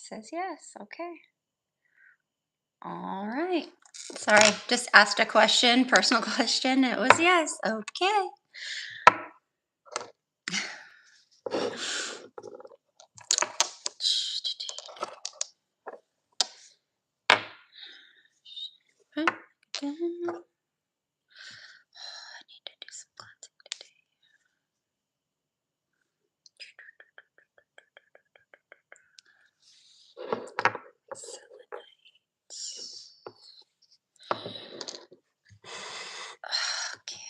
Says yes. Okay. All right. Sorry, just asked a question, personal question. It was yes. Okay. I need to do some cleansing today. Okay.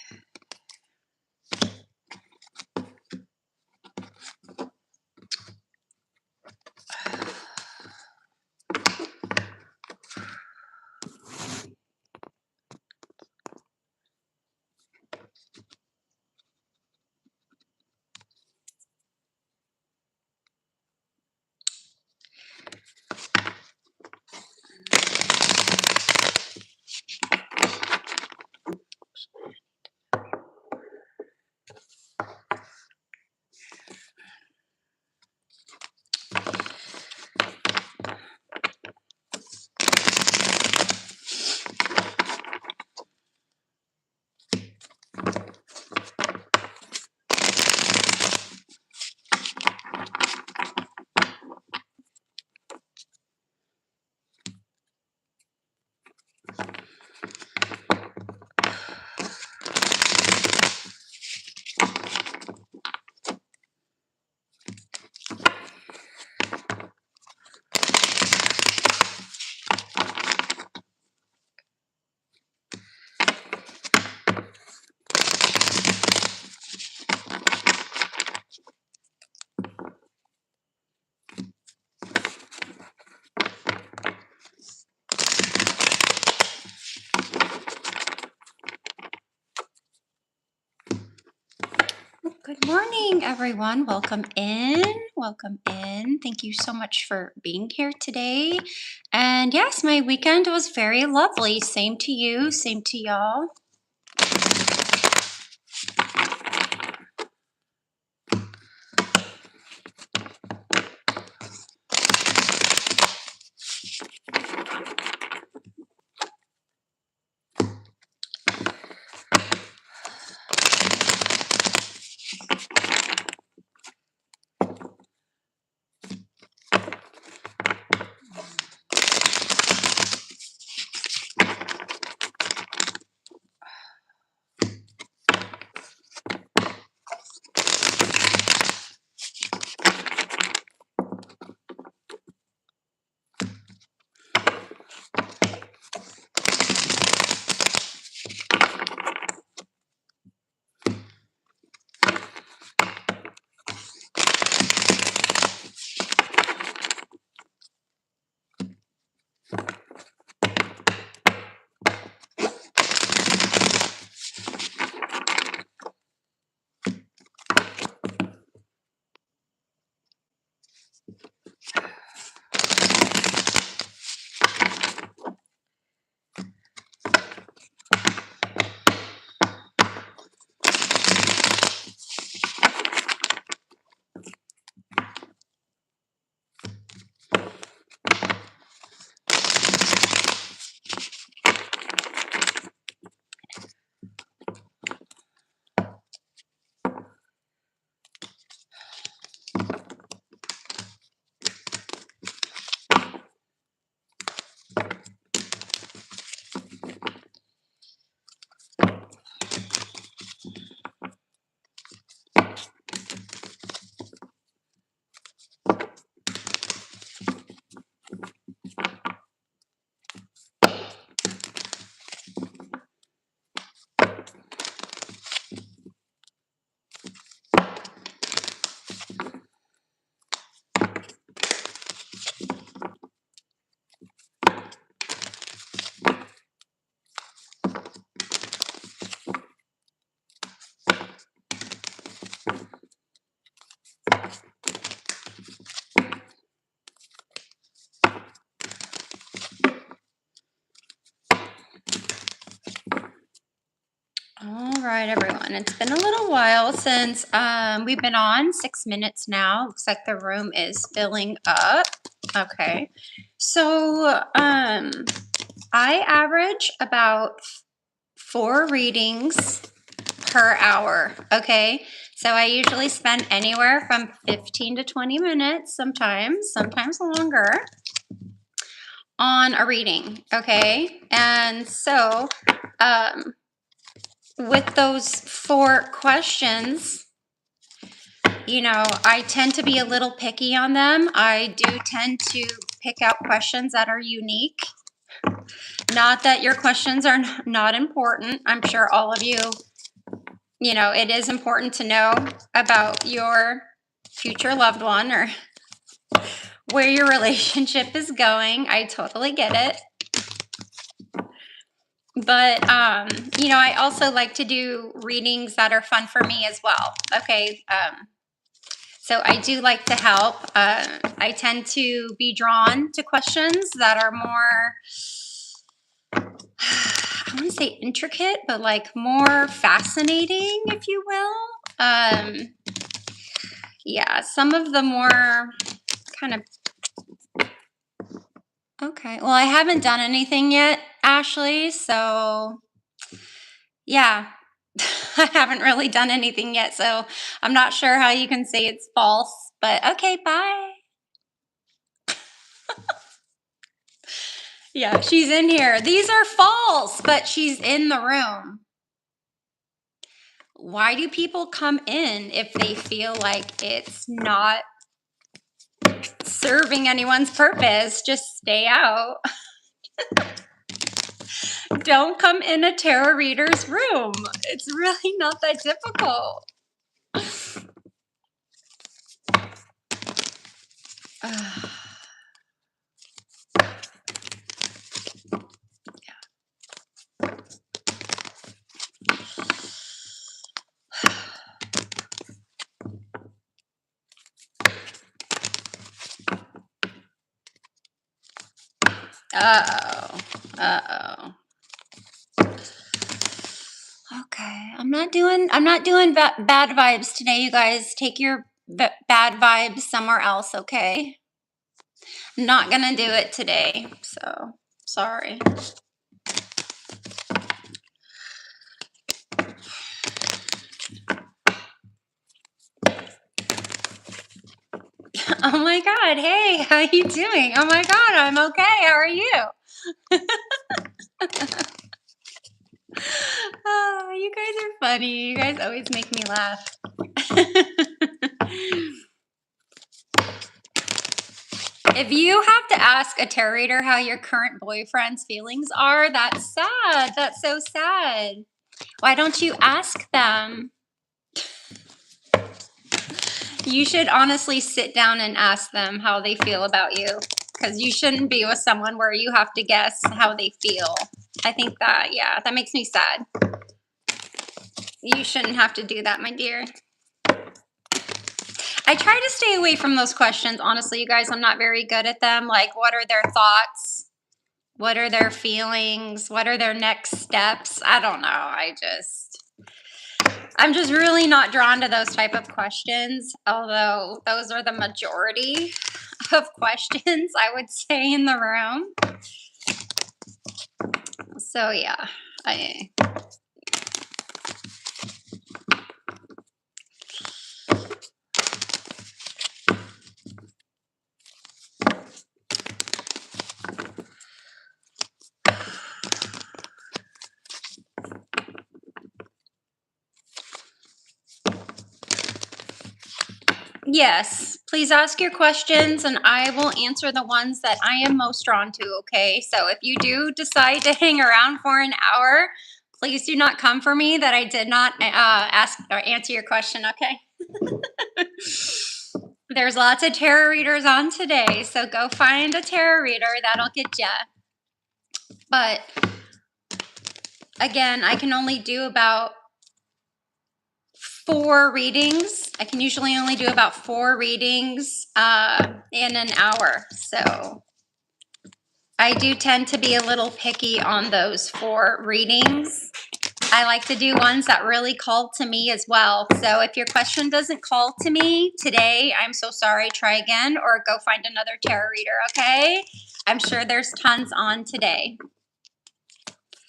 Good morning, everyone. Welcome in. Welcome in. Thank you so much for being here today. And yes, my weekend was very lovely. Same to you. Same to y'all. All right, everyone. It's been a little while since we've been on, 6 minutes now. Looks like the room is filling up. Okay. So, I average about 4 readings per hour, okay? So I usually spend anywhere from 15 to 20 minutes, sometimes longer, on a reading, okay? And so, um, with those 4 questions, I tend to be a little picky on them. I do tend to pick out questions that are unique. Not that your questions are not important. I'm sure all of you, it is important to know about your future loved one or where your relationship is going. I totally get it. But, I also like to do readings that are fun for me as well. Okay. So I do like to help. I tend to be drawn to questions that are more, I want to say intricate, but like more fascinating, if you will. Yeah, some of the more kind of, okay. Well, I haven't done anything yet, Ashley. So yeah, I haven't really done anything yet. So I'm not sure how you can say it's false, but okay, bye. Yeah, she's in here. These are false, but she's in the room. Why do people come in if they feel like it's not serving anyone's purpose? Just stay out. Don't come in a tarot reader's room. It's really not that difficult. Uh-oh. Uh-oh. Okay. I'm not doing bad vibes today, you guys. Take your bad vibes somewhere else, okay? I'm not gonna do it today, so sorry. Oh my God. Hey, how you doing? Oh my God, I'm okay. How are you? Oh, you guys are funny. You guys always make me laugh. If you have to ask a tarot reader how your current boyfriend's feelings are, that's sad. That's so sad. Why don't you ask them? You should honestly sit down and ask them how they feel about you, because you shouldn't be with someone where you have to guess how they feel. I think that, yeah, that makes me sad. You shouldn't have to do that, my dear. I try to stay away from those questions. Honestly, you guys, I'm not very good at them. Like, what are their thoughts? What are their feelings? What are their next steps? I don't know. I'm just really not drawn to those type of questions, although those are the majority of questions I would say in the room. So yeah, yes, please ask your questions and I will answer the ones that I am most drawn to, okay? So if you do decide to hang around for an hour, please do not come for me that I did not ask or answer your question, okay? There's lots of tarot readers on today, so go find a tarot reader. That'll get you. But again, I can only do about 4 readings. I can usually only do about 4 readings in an hour. So I do tend to be a little picky on those 4 readings. I like to do ones that really call to me as well. So if your question doesn't call to me today, I'm so sorry. Try again or go find another tarot reader, okay? I'm sure there's tons on today.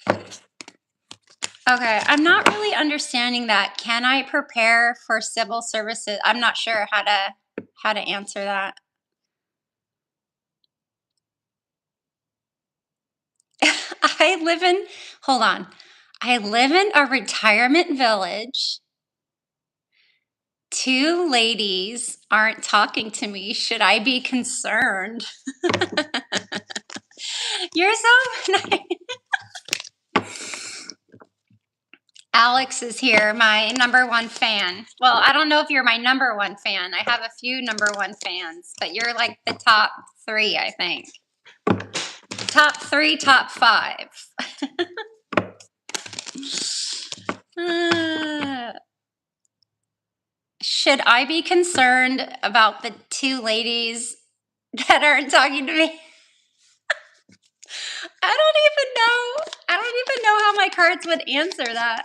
Okay, I'm not really understanding that. Can I prepare for civil services? I'm not sure how to answer that. I live in hold on. I live in a retirement village. Two ladies aren't talking to me. Should I be concerned? You're so nice. Alex is here, my number one fan. Well, I don't know if you're my number one fan. I have a few number one fans, but you're like the top three, I think. Top three, top five. Should I be concerned about the two ladies that aren't talking to me? I don't even know how my cards would answer that.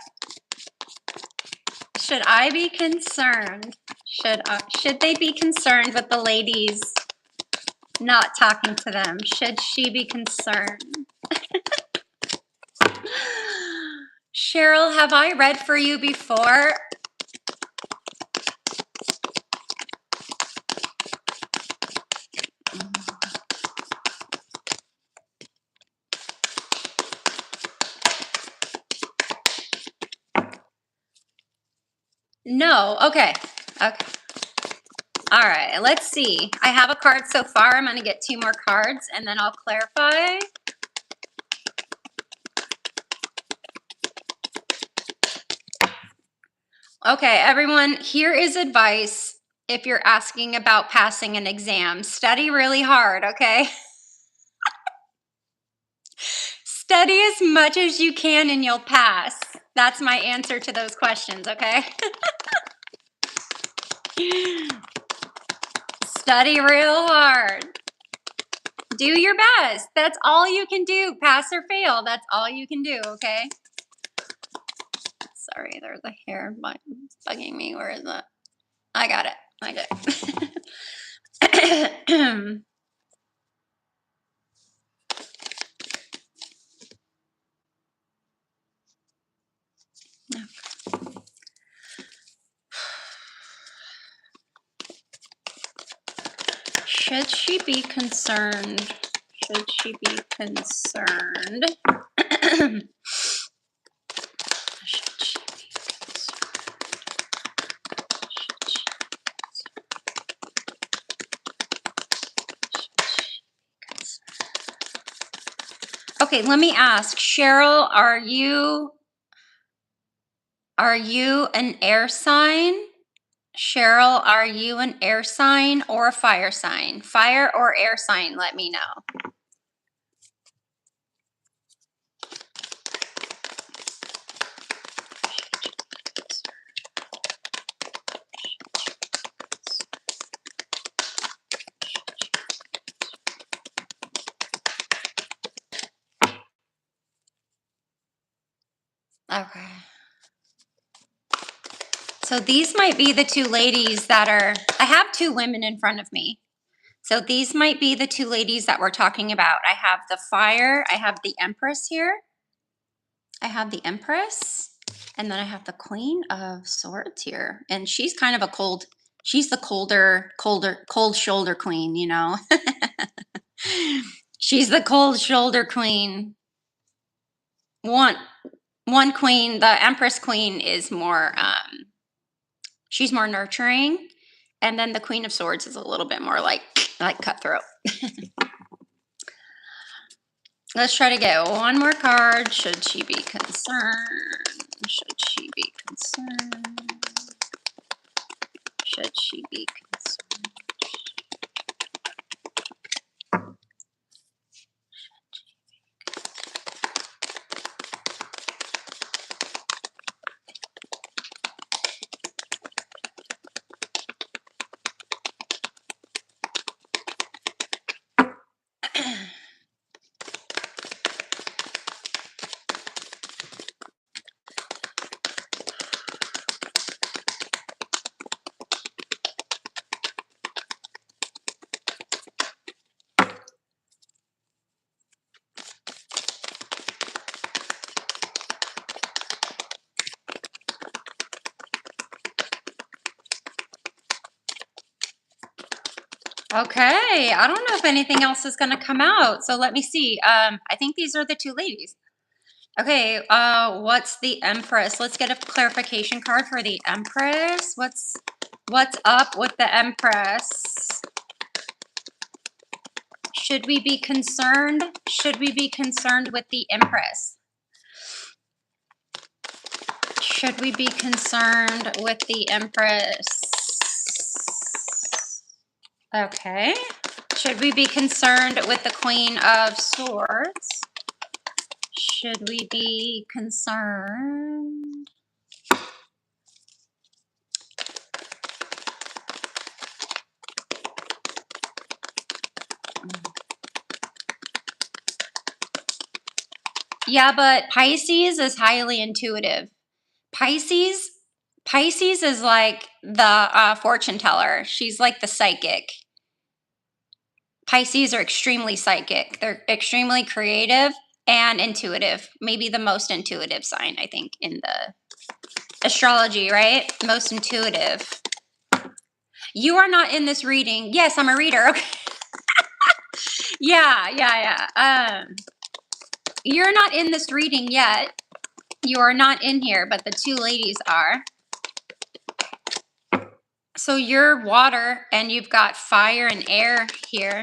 Should I be concerned? Should they be concerned with the ladies not talking to them? Should she be concerned? Cheryl, have I read for you before? No. Okay. Okay. All right. Let's see. I have a card so far. I'm going to get two more cards and then I'll clarify. Okay, everyone, here is advice if you're asking about passing an exam. Study really hard, okay? Study as much as you can and you'll pass. That's my answer to those questions, okay? Study real hard. Do your best. That's all you can do. Pass or fail. That's all you can do, okay? Sorry, there's a hair bugging me. Where is it? I got it. I got it. Should she be concerned? Should she be concerned? Should she be concerned? Okay, let me ask, Cheryl, are you an air sign? Cheryl, are you an air sign or a fire sign? Fire or air sign, let me know. Okay. So these might be the two ladies that are, I have two women in front of me. So these might be the two ladies that we're talking about. I have the fire, I have the Empress here. I have the Empress, and then I have the Queen of Swords here. And she's kind of a she's the cold shoulder queen, you know. She's the cold shoulder queen. One queen, the Empress Queen is more, she's more nurturing. And then the Queen of Swords is a little bit more like cutthroat. Let's try to get one more card. Should she be concerned? Should she be concerned? Should she be concerned? Okay, I don't know if anything else is gonna come out, so let me see. I think these are the two ladies. Okay, what's the Empress? Let's get a clarification card for the Empress. What's up with the Empress? Should we be concerned? Should we be concerned with the Empress? Should we be concerned with the Empress? Okay. Should we be concerned with the Queen of Swords? Should we be concerned? Yeah, but Pisces is highly intuitive. Pisces, Pisces is like the fortune teller. She's like the psychic. Pisces are extremely psychic. They're extremely creative and intuitive. Maybe the most intuitive sign, I think, in the astrology, right? Most intuitive. You are not in this reading. Yes, I'm a reader. Okay. Yeah. You're not in this reading yet. You are not in here, but the two ladies are. So you're water and you've got fire and air here.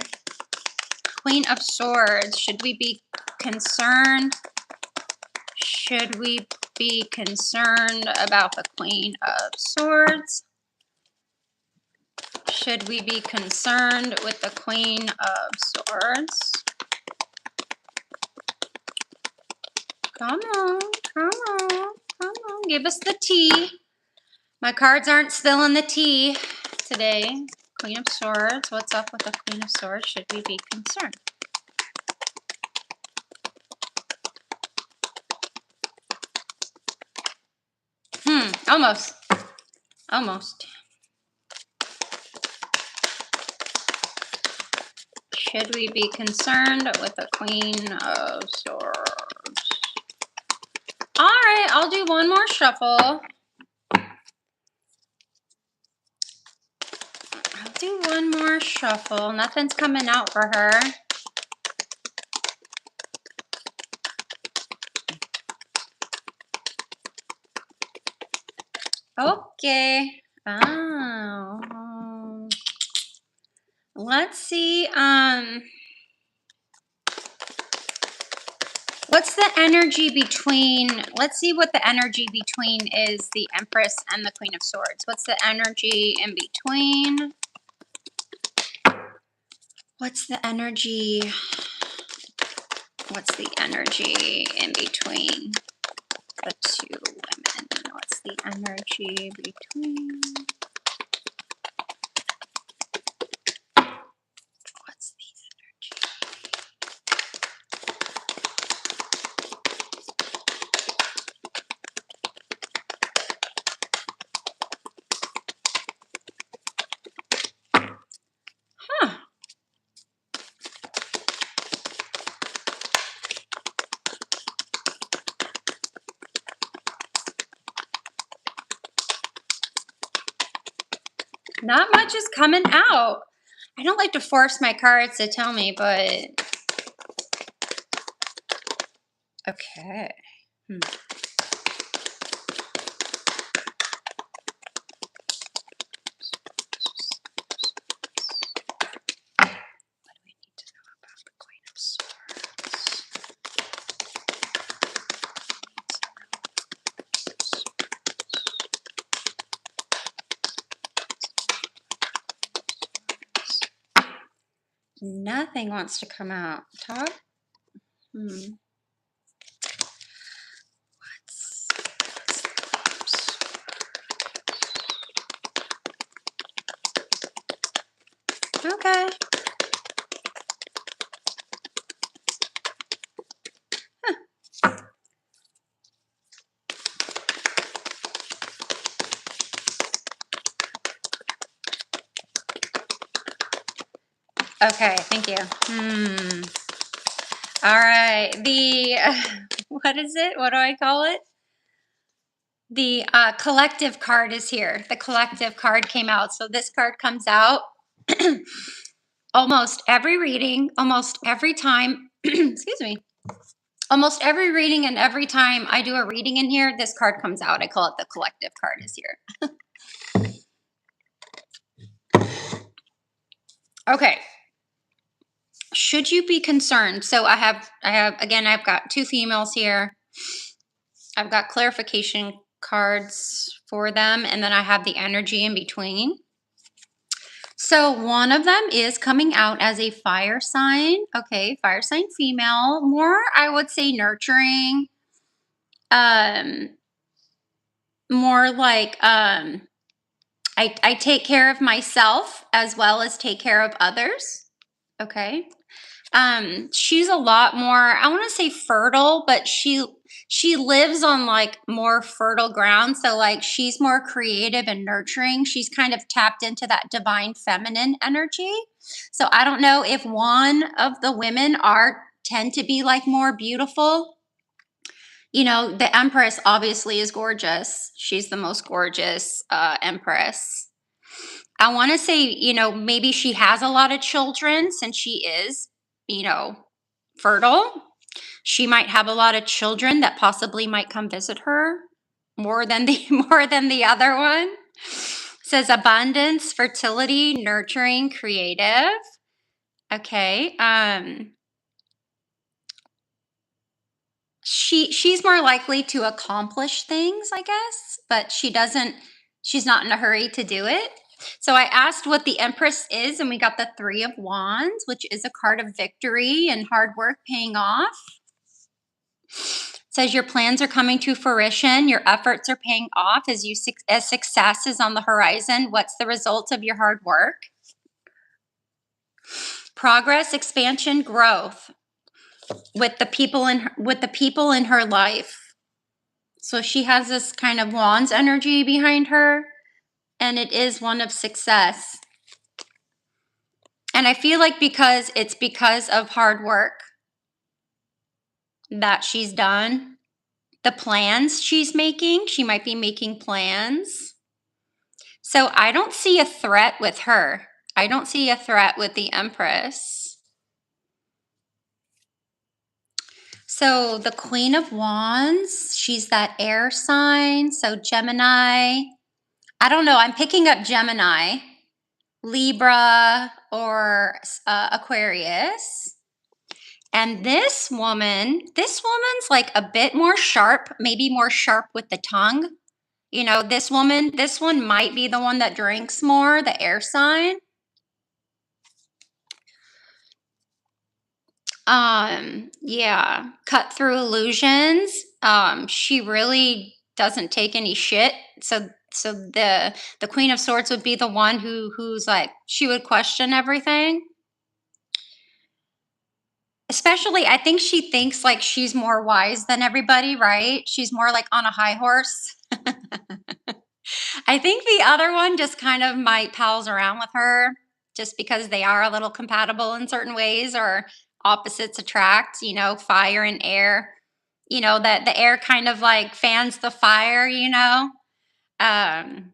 Queen of Swords. Should we be concerned? Should we be concerned about the Queen of Swords? Should we be concerned with the Queen of Swords? Come on, come on, come on. Give us the tea. My cards aren't spilling the tea today. Queen of Swords. What's up with the Queen of Swords? Should we be concerned? Almost. Almost. Should we be concerned with the Queen of Swords? All right, I'll do one more shuffle. I'll do one more shuffle. Nothing's coming out for her. Okay. Oh. Let's see. What's the energy between, let's see what the energy between is the Empress and the Queen of Swords. What's the energy in between? What's the energy? What's the energy in between the two women? What's the energy between? What's the energy? Huh. Not much is coming out. I don't like to force my cards to tell me, but okay. What do we need to know about the Queen of Swords? Nothing wants to come out. Top? What's okay. Okay, thank you. All right. The what is it? What do I call it? The collective card is here. The collective card came out. So this card comes out. almost every reading, almost every time, excuse me, almost every reading and every time I do a reading in here, this card comes out. I call it the collective card is here. Okay. Should you be concerned? So again, I've got two females here. I've got clarification cards for them, and then I have the energy in between. So one of them is coming out as a fire sign. Okay, fire sign female, more I would say nurturing. Um more like I take care of myself as well as take care of others. Okay. She's a lot more, I want to say fertile, but she lives on like more fertile ground. So like she's more creative and nurturing. She's kind of tapped into that divine feminine energy. So I don't know if one of the women are tend to be like more beautiful. You know, the Empress obviously is gorgeous. She's the most gorgeous Empress. I want to say, you know, maybe she has a lot of children since she is, you know, fertile. She might have a lot of children that possibly might come visit her more than the more than the other one. Says abundance, fertility, nurturing, creative. Okay. She's more likely to accomplish things, I guess, but she's not in a hurry to do it. So I asked what the Empress is, and we got the Three of Wands, which is a card of victory and hard work paying off. It says your plans are coming to fruition, your efforts are paying off as success is on the horizon. What's the result of your hard work? Progress, expansion, growth with the people in her life. So she has this kind of Wands energy behind her, and it is one of success. And I feel like because of hard work that she's done, the plans she's making, she might be making plans. So I don't see a threat with her. I don't see a threat with the Empress. So the Queen of Wands, she's that air sign. So Gemini, I don't know, I'm picking up Gemini, Libra, or Aquarius. And this woman's like a bit more sharp, maybe more sharp with the tongue. You know, this one might be the one that drinks more, the air sign. Yeah, cut through illusions. She really doesn't take any shit. So the Queen of Swords would be the one who's like she would question everything. Especially, I think she thinks like she's more wise than everybody, right? She's more like on a high horse. I think the other one just kind of might pals around with her just because they are a little compatible in certain ways or opposites attract, you know, fire and air. You know, that the air kind of like fans the fire, you know. Um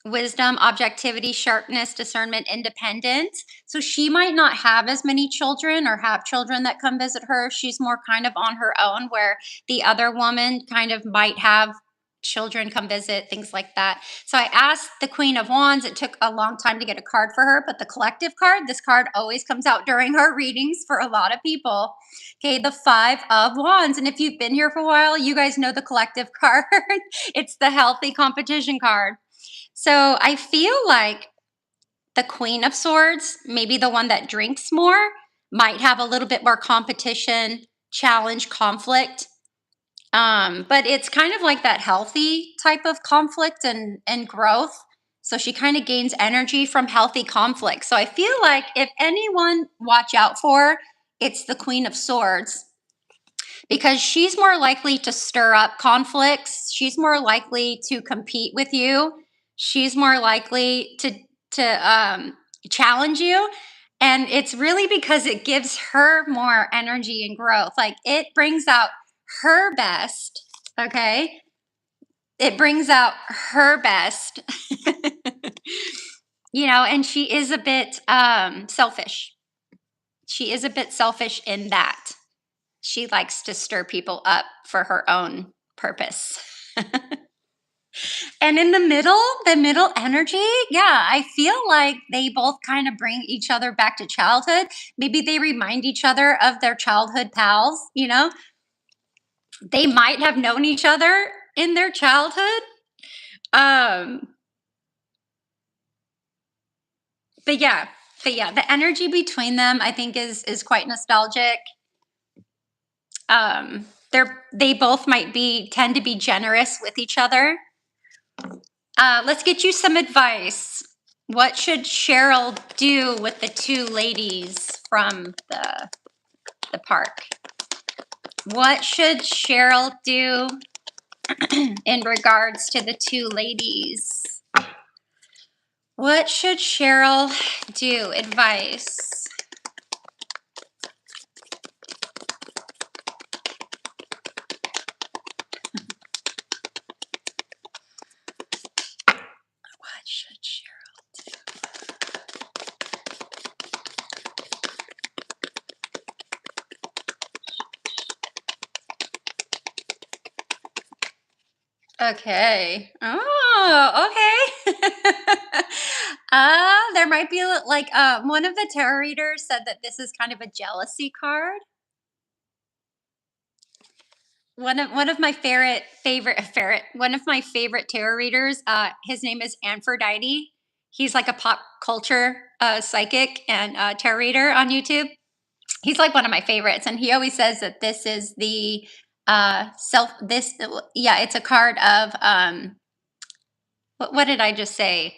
Wisdom, objectivity, sharpness, discernment, independence. So she might not have as many children or have children that come visit her. She's more kind of on her own, where the other woman kind of might have children come visit, things like that. So I asked the Queen of Wands. It took a long time to get a card for her, but the collective card, this card always comes out during her readings for a lot of people. Okay, the Five of Wands. And if you've been here for a while, you guys know the collective card. It's the healthy competition card. So I feel like the Queen of Swords, maybe the one that drinks more, might have a little bit more competition, challenge, conflict. But it's kind of like that healthy type of conflict and growth. So she kind of gains energy from healthy conflict. So I feel like if anyone watch out for, it's the Queen of Swords because she's more likely to stir up conflicts. She's more likely to compete with you. She's more likely to challenge you. And it's really because it gives her more energy and growth. Like it brings out her best. Okay. It brings out her best. and she is a bit selfish. She is a bit selfish in that she likes to stir people up for her own purpose. And in the middle energy, yeah, I feel like they both kind of bring each other back to childhood. Maybe they remind each other of their childhood pals. They might have known each other in their childhood. Um, but yeah, the energy between them I think is quite nostalgic. They both might be tend to be generous with each other. Let's get you some advice. What should Cheryl do with the two ladies from the park? What should Cheryl do in regards to the two ladies? What should Cheryl do? Advice. What should Cheryl do? Okay. Oh, okay. There might be like one of the tarot readers said that this is kind of a jealousy card. One of my one of my favorite tarot readers. His name is Aphrodite. He's like a pop culture psychic and tarot reader on YouTube. He's like one of my favorites, and he always says that this is the self. This, yeah, it's a card of what did I just say?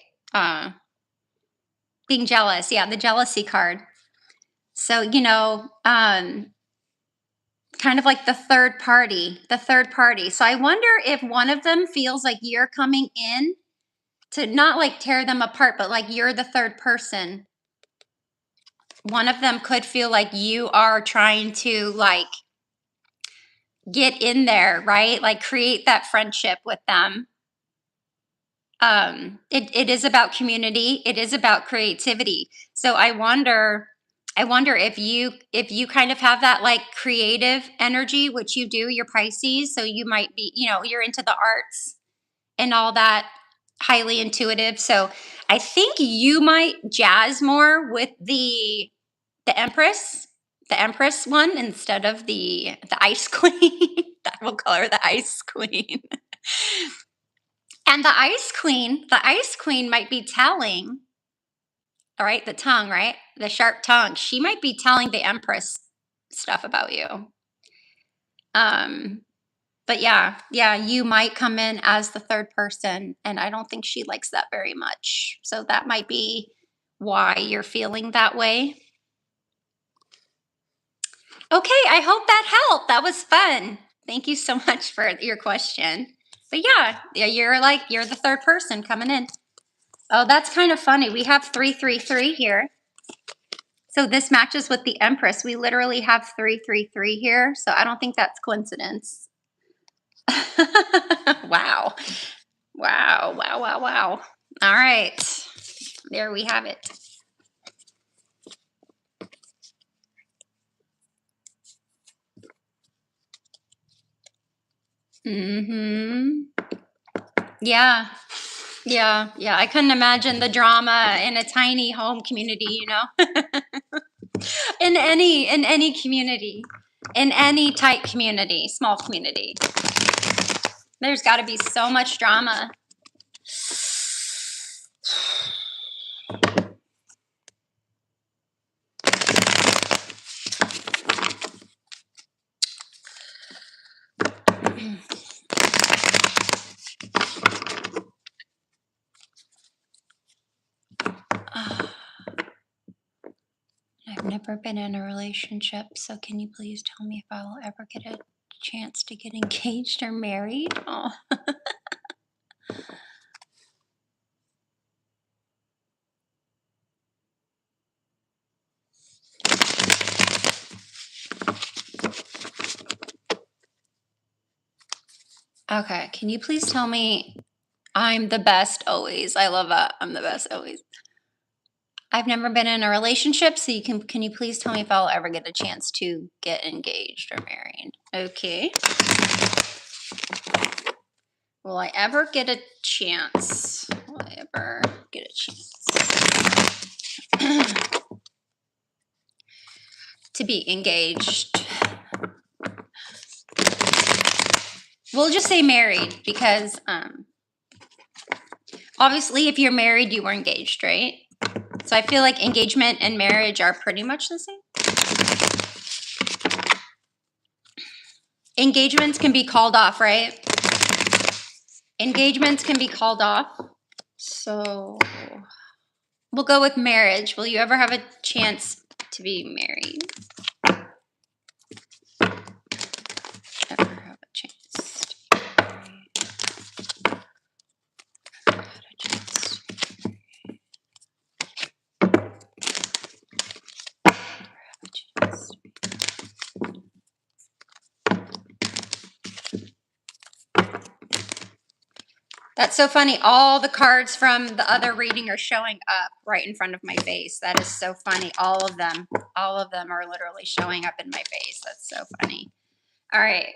Being jealous. Yeah, the jealousy card. So kind of like the third party, so I wonder if one of them feels like you're coming in to not like tear them apart, but like you're the third person. One of them could feel like you are trying to like get in there, right? Like create that friendship with them. It is about community, it is about creativity. So I wonder if you kind of have that like creative energy, which you do. You're Pisces, so you might be, you're into the arts and all that, highly intuitive. So I think you might jazz more with the Empress one instead of the Ice Queen. I will call her the Ice Queen. And the Ice Queen might be telling, all right, the tongue, right? The sharp tongue. She might be telling the Empress stuff about you. Um, but yeah, you might come in as the third person, and I don't think she likes that very much. So that might be why you're feeling that way. Okay, I hope that helped. That was fun. Thank you so much for your question. But yeah, you're the third person coming in. Oh, that's kind of funny. We have 333 here. So this matches with the Empress. We literally have 333 here. So I don't think that's coincidence. Wow. Wow, wow, wow, wow. All right. There we have it. Mm-hmm. Yeah. Yeah. Yeah. I couldn't imagine the drama in a tiny home community. In any community. In any tight community, small community. There's gotta be so much drama. I've never been in a relationship, so can you please tell me if I will ever get a chance to get engaged or married? Oh. Okay, can you please tell me I'm the best always? I love that. I'm the best always. I've never been in a relationship, so can you please tell me if I'll ever get a chance to get engaged or married? Okay. Will I ever get a chance? Will I ever get a chance to be engaged? We'll just say married because obviously if you're married, you were engaged, right? So I feel like engagement and marriage are pretty much the same. Engagements can be called off, right? Engagements can be called off. So we'll go with marriage. Will you ever have a chance to be married? Ever have a chance to be married? Ever had a chance to be married? Ever have a chance to be That's so funny. All the cards from the other reading are showing up right in front of my face. That is so funny. All of them are literally showing up in my face. That's so funny. All right.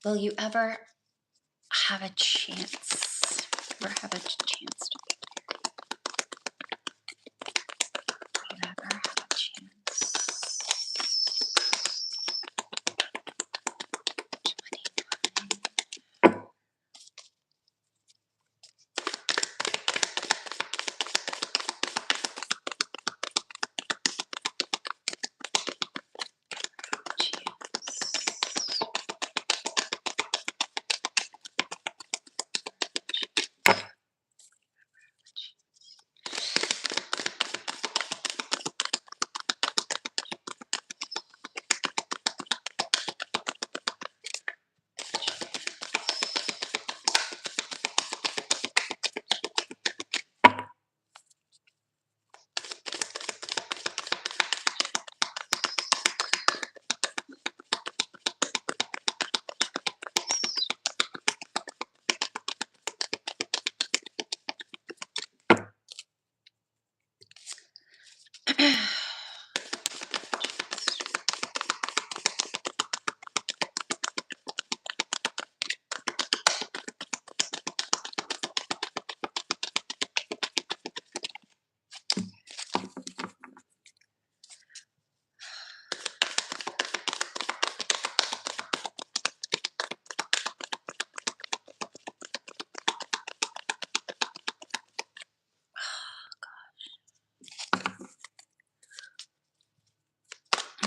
Will you ever have a chance? Ever have a chance to be Will you ever have a chance?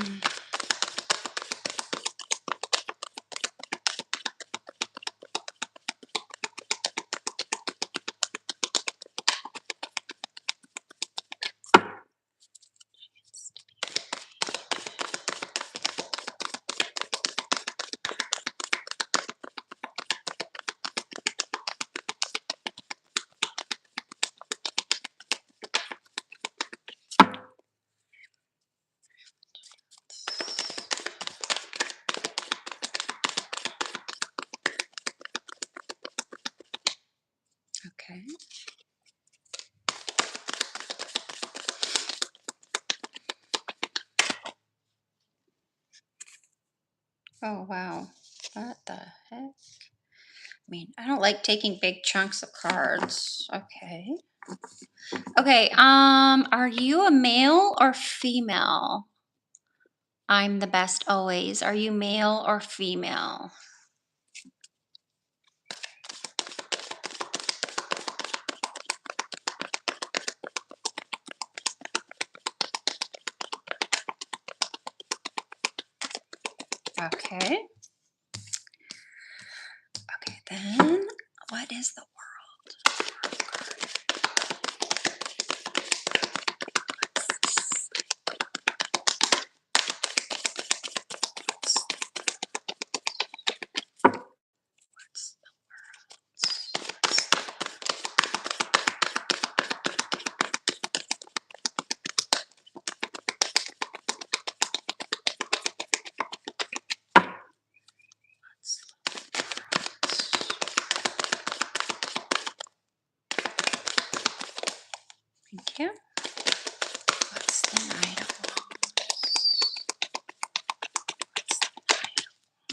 29. Okay. Oh, wow. What the heck? I mean, I don't like taking big chunks of cards. Okay. Okay, are you a male or female? I'm the best always. Are you male or female? Okay. Okay, then what is the world? What's the you. What's the Knight of Wands? What's the Knight of Wands?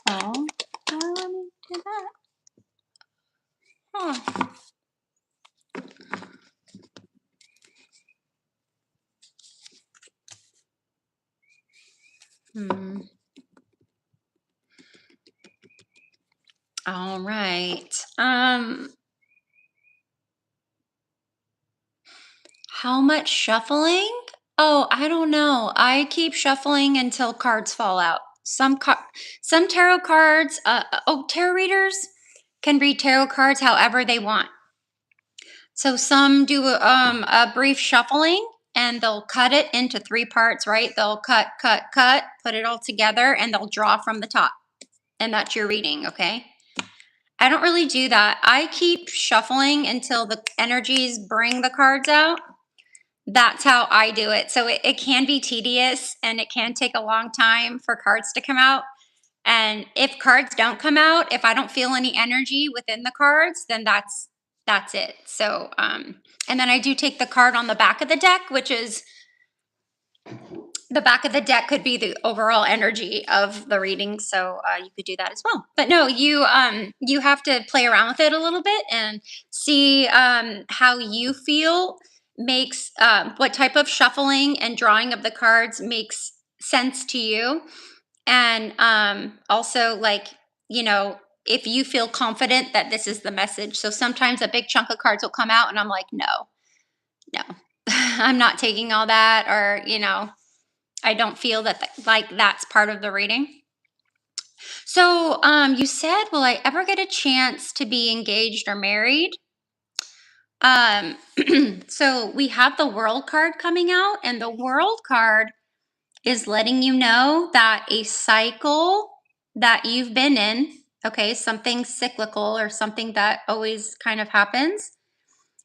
Uh-oh. Why let me do that? Huh. Hmm. All right. How much shuffling? Oh, I don't know. I keep shuffling until cards fall out. Some tarot cards, tarot readers can read tarot cards however they want. So some do a brief shuffling and they'll cut it into 3 parts, right? They'll cut, put it all together, and they'll draw from the top. And that's your reading, okay? I don't really do that. I keep shuffling until the energies bring the cards out. That's how I do it. So it can be tedious and it can take a long time for cards to come out. And if cards don't come out, if I don't feel any energy within the cards, then that's it. So and then I do take the card on the back of the deck, which is the back of the deck could be the overall energy of the reading, so you could do that as well. But no, you have to play around with it a little bit and see how you feel makes what type of shuffling and drawing of the cards makes sense to you, and also, like, if you feel confident that this is the message. So sometimes a big chunk of cards will come out and I'm like, no, I'm not taking all that, or I don't feel that like that's part of the reading. So, you said, will I ever get a chance to be engaged or married? Um, so we have the World card coming out, and the World card is letting you know that a cycle that you've been in, okay, something cyclical or something that always kind of happens,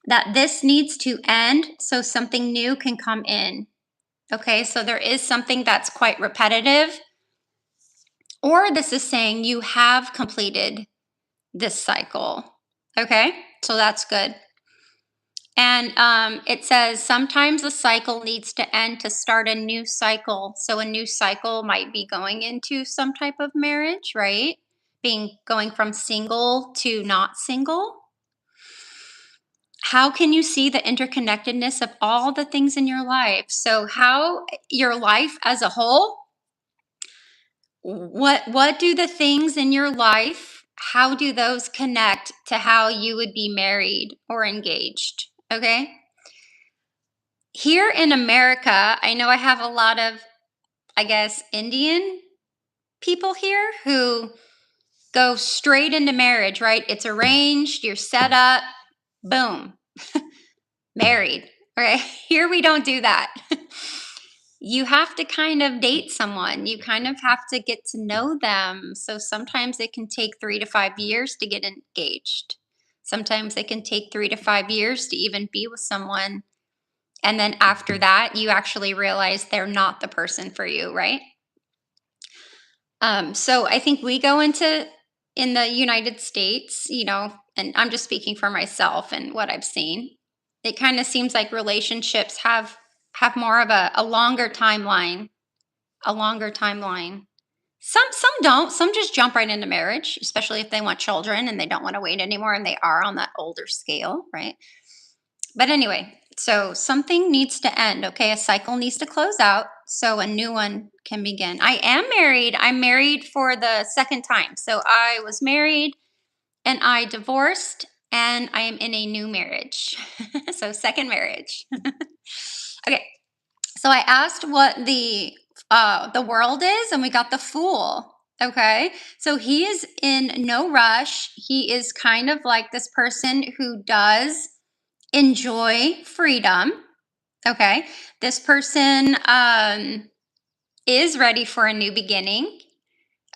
that this needs to end so something new can come in. Okay, so there is something that's quite repetitive, or this is saying you have completed this cycle. Okay, so that's good. And it says sometimes a cycle needs to end to start a new cycle. So a new cycle might be going into some type of marriage, right? Going from single to not single. How can you see the interconnectedness of all the things in your life? So how your life as a whole, what do the things in your life, how do those connect to how you would be married or engaged? Okay? Here in America, I know I have a lot of, I guess, Indian people here who go straight into marriage, right? It's arranged, you're set up, boom, married. Okay? Here we don't do that. You have to kind of date someone. You kind of have to get to know them. So sometimes it can take 3 to 5 years to get engaged. Sometimes it can take 3 to 5 years to even be with someone. And then after that, you actually realize they're not the person for you, right? So I think we go into, in the United States, and I'm just speaking for myself and what I've seen, it kind of seems like relationships have more of a longer timeline, a longer timeline. Some don't. Some just jump right into marriage, especially if they want children and they don't want to wait anymore and they are on that older scale, right? But anyway, so something needs to end, okay? A cycle needs to close out so a new one can begin. I am married. I'm married for the second time. So I was married and I divorced and I am in a new marriage. So second marriage. Okay. So I asked what the world is, and we got the Fool. Okay. So he is in no rush. He is kind of like this person who does enjoy freedom. Okay. This person is ready for a new beginning.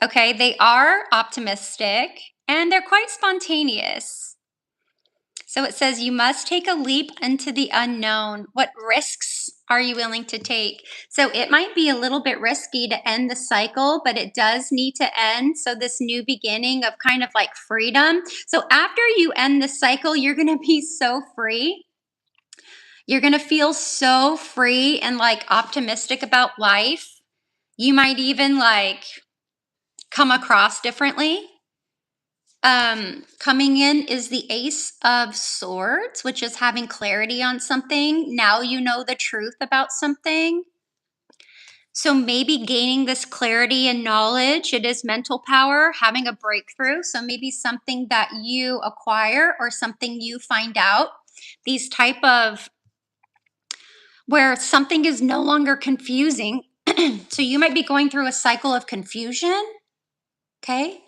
Okay. They are optimistic and they're quite spontaneous. So it says you must take a leap into the unknown. What risks are you willing to take? So it might be a little bit risky to end the cycle, but it does need to end. So this new beginning of kind of like freedom. So after you end the cycle, you're going to be so free. You're going to feel so free and like optimistic about life. You might even like come across differently. Coming in is the Ace of Swords, which is having clarity on something. Now you know the truth about something. So maybe gaining this clarity and knowledge, it is mental power, having a breakthrough. So maybe something that you acquire or something you find out. These type of where something is no longer confusing. So you might be going through a cycle of confusion. Okay.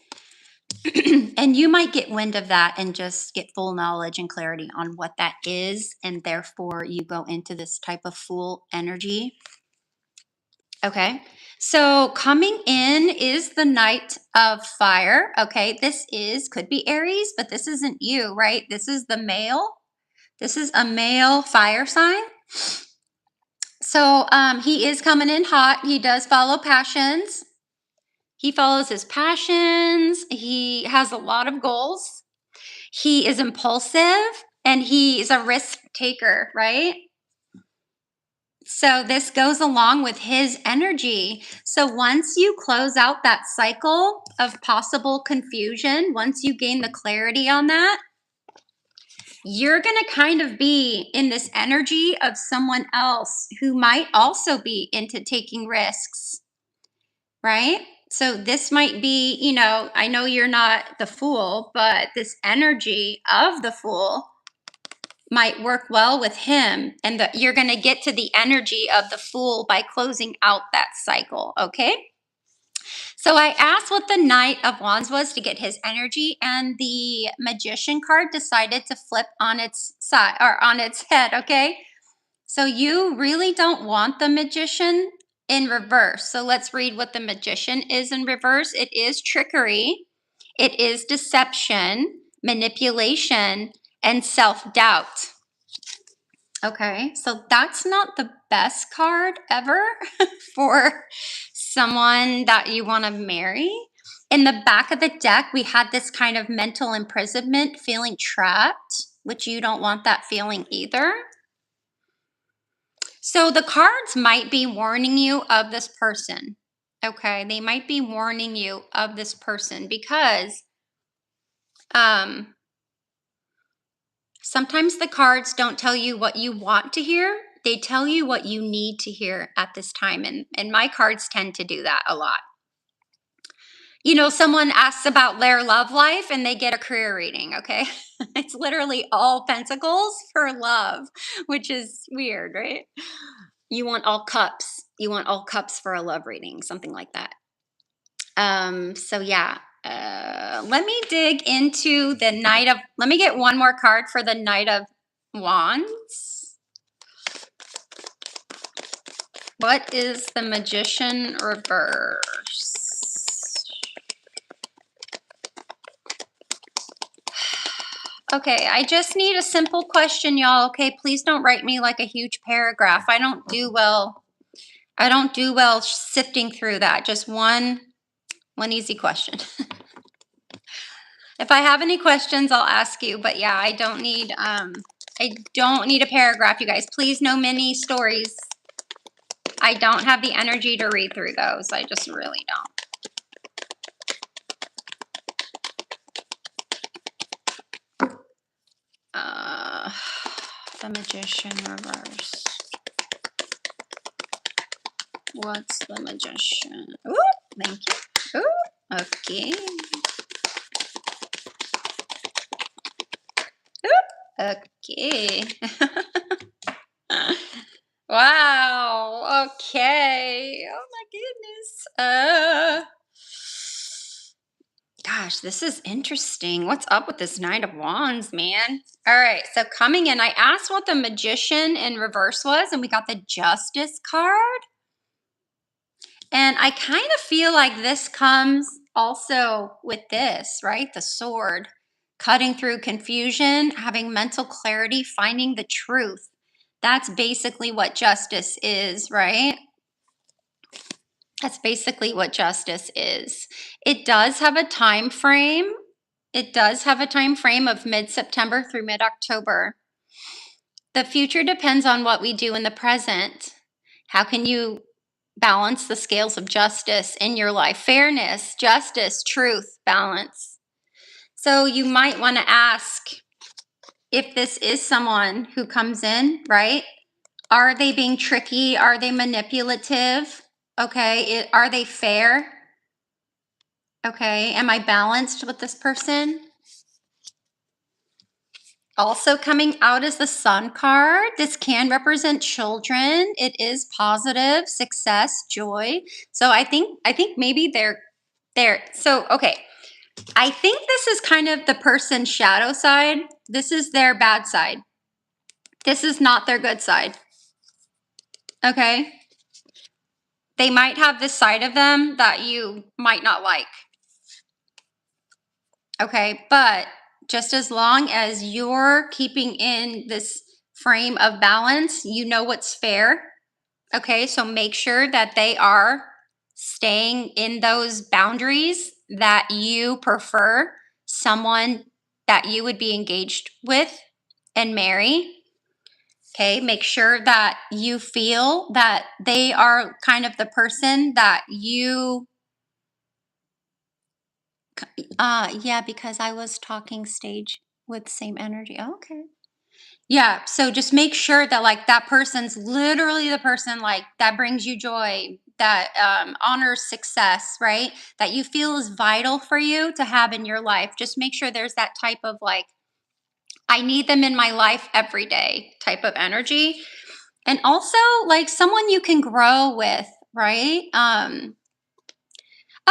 And you might get wind of that and just get full knowledge and clarity on what that is. And therefore, you go into this type of Fool energy. Okay. So coming in is the Knight of Fire. Okay. This could be Aries, but this isn't you, right? This is the male. This is a male fire sign. So he is coming in hot. He does follow passions. He follows his passions. He has a lot of goals. He is impulsive and he is a risk taker, right? So this goes along with his energy. So once you close out that cycle of possible confusion, once you gain the clarity on that, you're going to kind of be in this energy of someone else who might also be into taking risks, right? So this might be, I know you're not the Fool, but this energy of the Fool might work well with him, and that you're going to get to the energy of the Fool by closing out that cycle. Okay. So I asked what the Knight of Wands was to get his energy, and the Magician card decided to flip on its side or on its head. Okay. So you really don't want the Magician in reverse. So let's read what the Magician is in reverse. It is trickery. It is deception, manipulation, and self-doubt. Okay, so that's not the best card ever for someone that you want to marry. In the back of the deck, we had this kind of mental imprisonment, feeling trapped, which you don't want that feeling either. So the cards might be warning you of this person. Okay, they might be warning you of this person because sometimes the cards don't tell you what you want to hear. They tell you what you need to hear at this time. And my cards tend to do that a lot. Someone asks about their love life and they get a career reading, okay? It's literally all pentacles for love, which is weird, right? You want all cups. You want all cups for a love reading, something like that. So yeah, let me dig into the let me get one more card for the Knight of Wands. What is the Magician reverse? Okay, I just need a simple question, y'all. Okay, please don't write me like a huge paragraph. I don't do well sifting through that. Just one easy question. If I have any questions, I'll ask you. But yeah, I don't need a paragraph, you guys. Please, no mini stories. I don't have the energy to read through those. I just really don't. The Magician reverse. What's the Magician? Ooh, thank you. Ooh, okay. Ooh, okay. Wow. Okay. Oh my goodness. gosh, this is interesting. What's up with this Knight of Wands, man? All right, so coming in, I asked what the Magician in reverse was, and we got the Justice card. And I kind of feel like this comes also with this, right? The Sword, cutting through confusion, having mental clarity, finding the truth. That's basically what justice is, right? That's basically what justice is. It does have a time frame. It does have a time frame of mid-September through mid-October. The future depends on what we do in the present. How can you balance the scales of justice in your life? Fairness, justice, truth, balance. So you might want to ask if this is someone who comes in, right? Are they being tricky? Are they manipulative? Okay, are they fair? Okay, am I balanced with this person? Also coming out is the Sun card. This can represent children. It is positive, success, joy. So I think maybe they're there. So okay, I think this is kind of the person's shadow side. This is their bad side. This is not their good side. Okay? They might have this side of them that you might not like. Okay, but just as long as you're keeping in this frame of balance, you know what's fair. Okay, so make sure that they are staying in those boundaries, that you prefer someone that you would be engaged with and marry. Okay, make sure that you feel that they are kind of the person that you yeah, because I was talking stage with same energy. Okay. Yeah, so just make sure that like that person's literally the person like that brings you joy, that honors success, right? That you feel is vital for you to have in your life. Just make sure there's that type of like, I need them in my life every day type of energy. And also like someone you can grow with, right?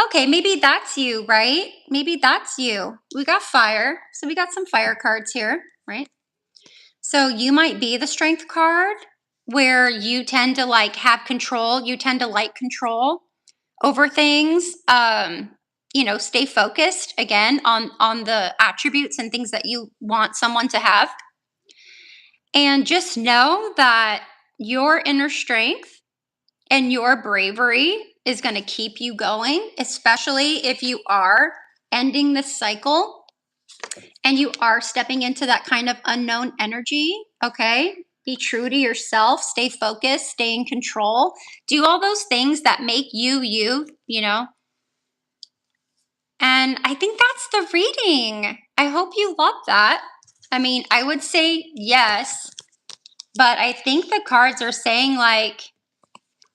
Okay, maybe that's you, right? Maybe that's you. We got fire. So we got some fire cards here, right? So you might be the Strength card where you tend to like have control. You tend to like control over things. You know, stay focused again on the attributes and things that you want someone to have. And just know that your inner strength and your bravery is going to keep you going, especially if you are ending this cycle and you are stepping into that kind of unknown energy. Okay, be true to yourself, stay focused, stay in control, do all those things that make you, you know. And I think that's the reading. I hope you love that. I mean, I would say yes, but I think the cards are saying like,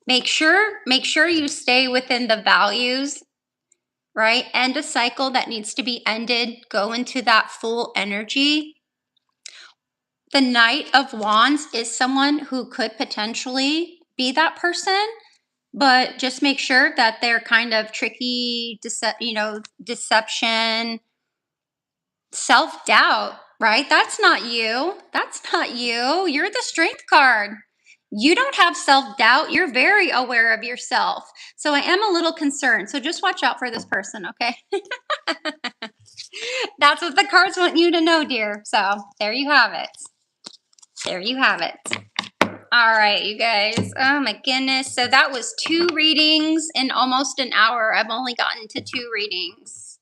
make sure you stay within the values, right? End a cycle that needs to be ended, go into that full energy. The Knight of Wands is someone who could potentially be that person, but just make sure that they're kind of tricky, deception, self-doubt, right? That's not you. That's not you. You're the Strength card. You don't have self-doubt. You're very aware of yourself. So I am a little concerned. So just watch out for this person, okay? That's what the cards want you to know, dear. So there you have it. There you have it. All right, you guys. Oh my goodness. So that was 2 readings in almost an hour. I've only gotten to 2 readings.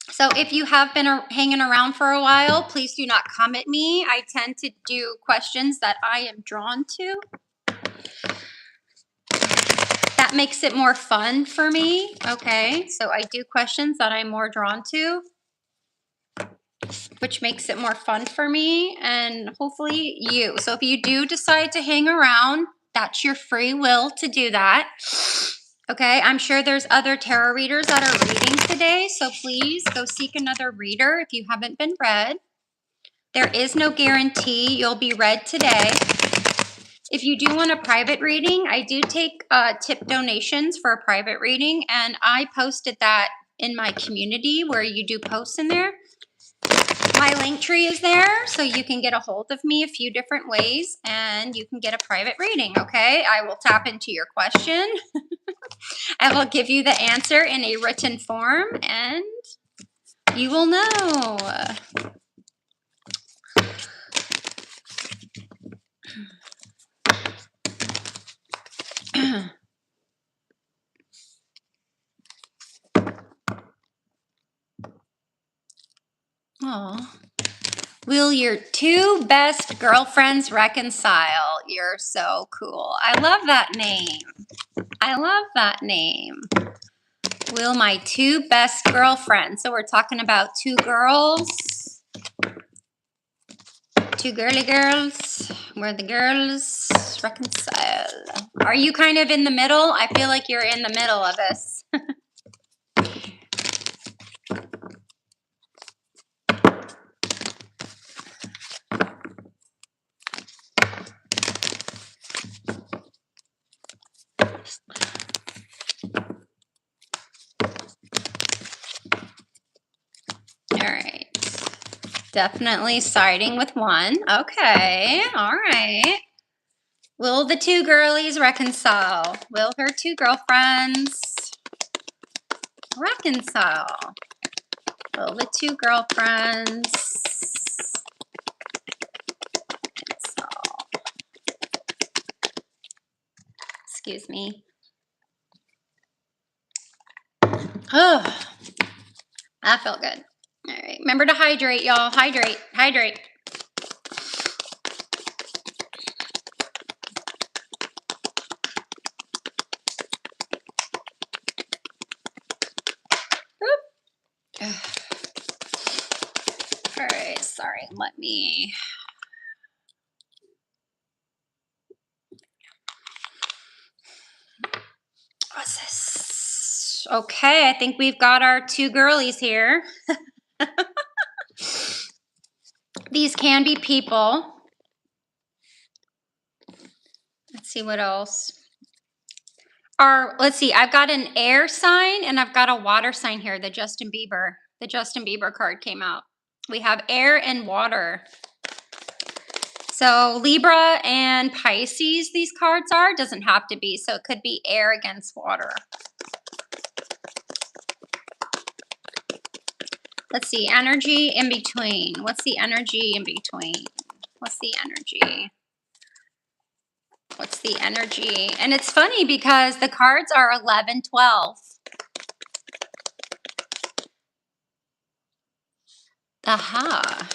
So if you have been hanging around for a while, please do not come at me. I tend to do questions that I am drawn to. That makes it more fun for me. Okay, so I do questions that I'm more drawn to, which makes it more fun for me and hopefully you. So if you do decide to hang around, that's your free will to do that. Okay, I'm sure there's other tarot readers that are reading today, so please go seek another reader if you haven't been read. There is no guarantee you'll be read today. If you do want a private reading, I do take tip donations for a private reading, and I posted that in my community where you do posts in there. My link tree is there, so you can get a hold of me a few different ways and you can get a private reading, okay? I will tap into your question. I will give you the answer in a written form and you will know. Oh. Will your two best girlfriends reconcile? You're so cool. I love that name. I love that name. Will my two best girlfriends, so we're talking about two girls, two girly girls, where the girls reconcile. Are you kind of in the middle? I feel like you're in the middle of this. All right. Definitely siding with one. Okay. All right. Will the two girlies reconcile? Will her two girlfriends reconcile? Will the two girlfriends reconcile? Excuse me. Oh, that felt good. All right. Remember to hydrate, y'all. Hydrate. Hydrate. All right. Sorry. Let me. What's this? Okay. I think we've got our two girlies here. These can be people. Let's see what else. Let's see, I've got an air sign and I've got a water sign here, the Justin Bieber card came out. We have air and water. So Libra and Pisces, these cards are, doesn't have to be. So it could be air against water. Let's see, energy in between. What's the energy in between? What's the energy? What's the energy? And it's funny because the cards are 11, 12. Aha.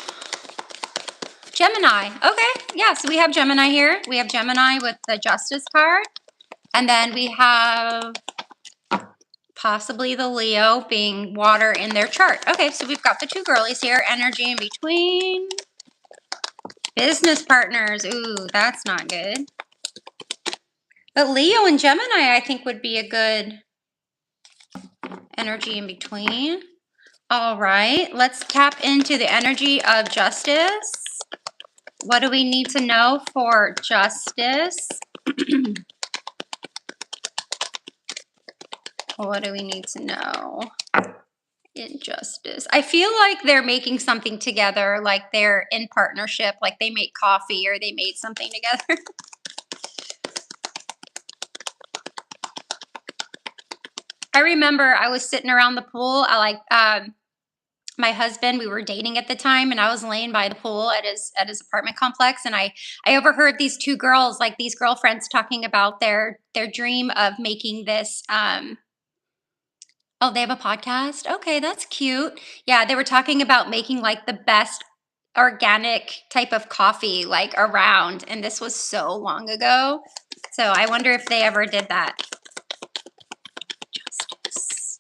Gemini. Okay. Yeah, so we have Gemini here. We have Gemini with the Justice card. And then we have possibly the Leo being water in their chart. Okay, so we've got the two girlies here. Energy in between. Business partners. Ooh, that's not good. But Leo and Gemini, I think, would be a good energy in between. All right, let's tap into the energy of Justice. What do we need to know for Justice? What do we need to know in Justice? I feel like they're making something together, like they're in partnership, like they make coffee or they made something together. I remember I was sitting around the pool. My husband, we were dating at the time, and I was laying by the pool at his apartment complex, and I overheard these two girls, like these girlfriends, talking about their dream of making this. Oh, they have a podcast? Okay, that's cute. Yeah, they were talking about making like the best organic type of coffee like around, and this was so long ago. So I wonder if they ever did that. Justice.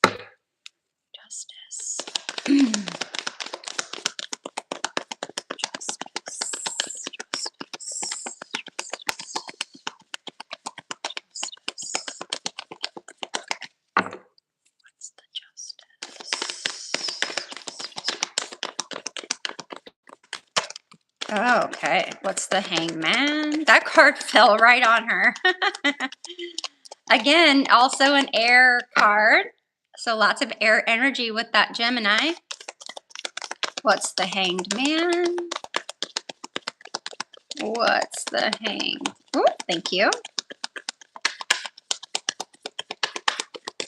Justice. Okay, what's the Hangman? That card fell right on her. Again, also an air card. So lots of air energy with that Gemini. What's the Hanged Man? What's the Hanged? Ooh, thank you.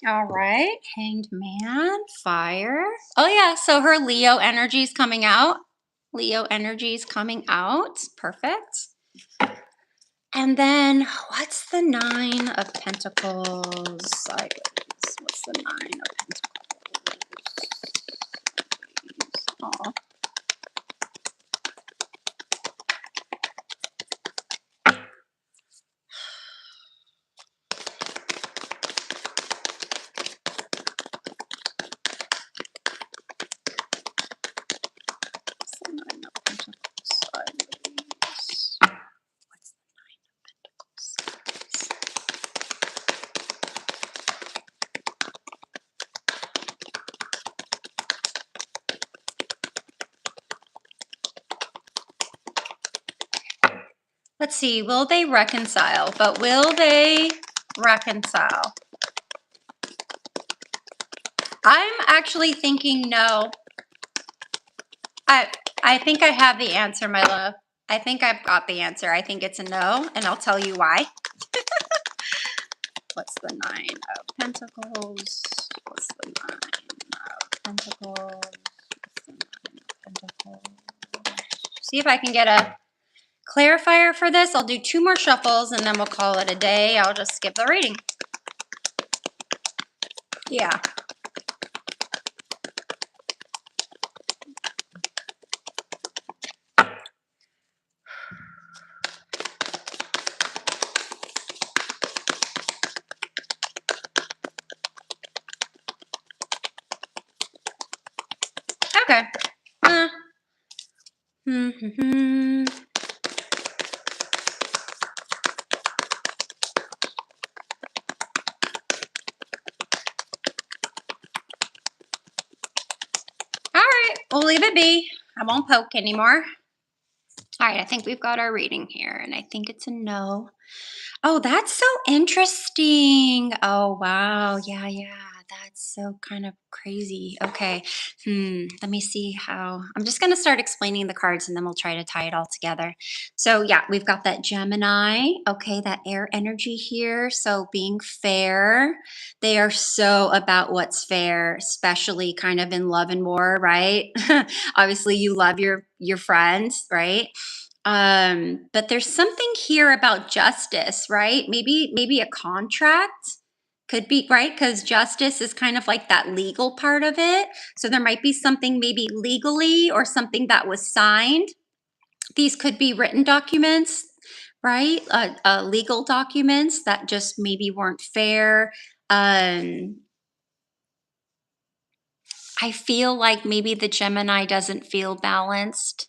All right, Hanged Man, fire. Oh yeah, so her Leo energy is coming out. Leo energy is coming out. Perfect. And then what's the Nine of Pentacles sideways? What's the Nine of Pentacles? Oh. What's the Nine of Pentacles sideways? What's the Nine of Pentacles sideways? Let's see, will they reconcile? But will they reconcile? I'm actually thinking no. I think I have the answer, my love. I think I've got the answer. I think it's a no, and I'll tell you why. What's the Nine of Pentacles? What's the Nine of Pentacles? What's the Nine of Pentacles? See if I can get a clarifier for this. I'll do 2 more shuffles and then we'll call it a day. I'll just skip the reading. Yeah. Okay. All right, we'll leave it be. I won't poke anymore. All right, I think we've got our reading here, and I think it's a no. Oh, that's so interesting. Oh, wow. Yeah, yeah. That's so kind of crazy. Okay. Let me see how. I'm just going to start explaining the cards and then we'll try to tie it all together. So, yeah, we've got that Gemini. Okay, that air energy here. So, being fair. They are so about what's fair, especially kind of in love and war, right? Obviously, you love your friends, right? But there's something here about justice, right? Maybe a contract could be, right? Because justice is kind of like that legal part of it. So there might be something maybe legally or something that was signed. These could be written documents, right? Legal documents that just maybe weren't fair. I feel like maybe the Gemini doesn't feel balanced.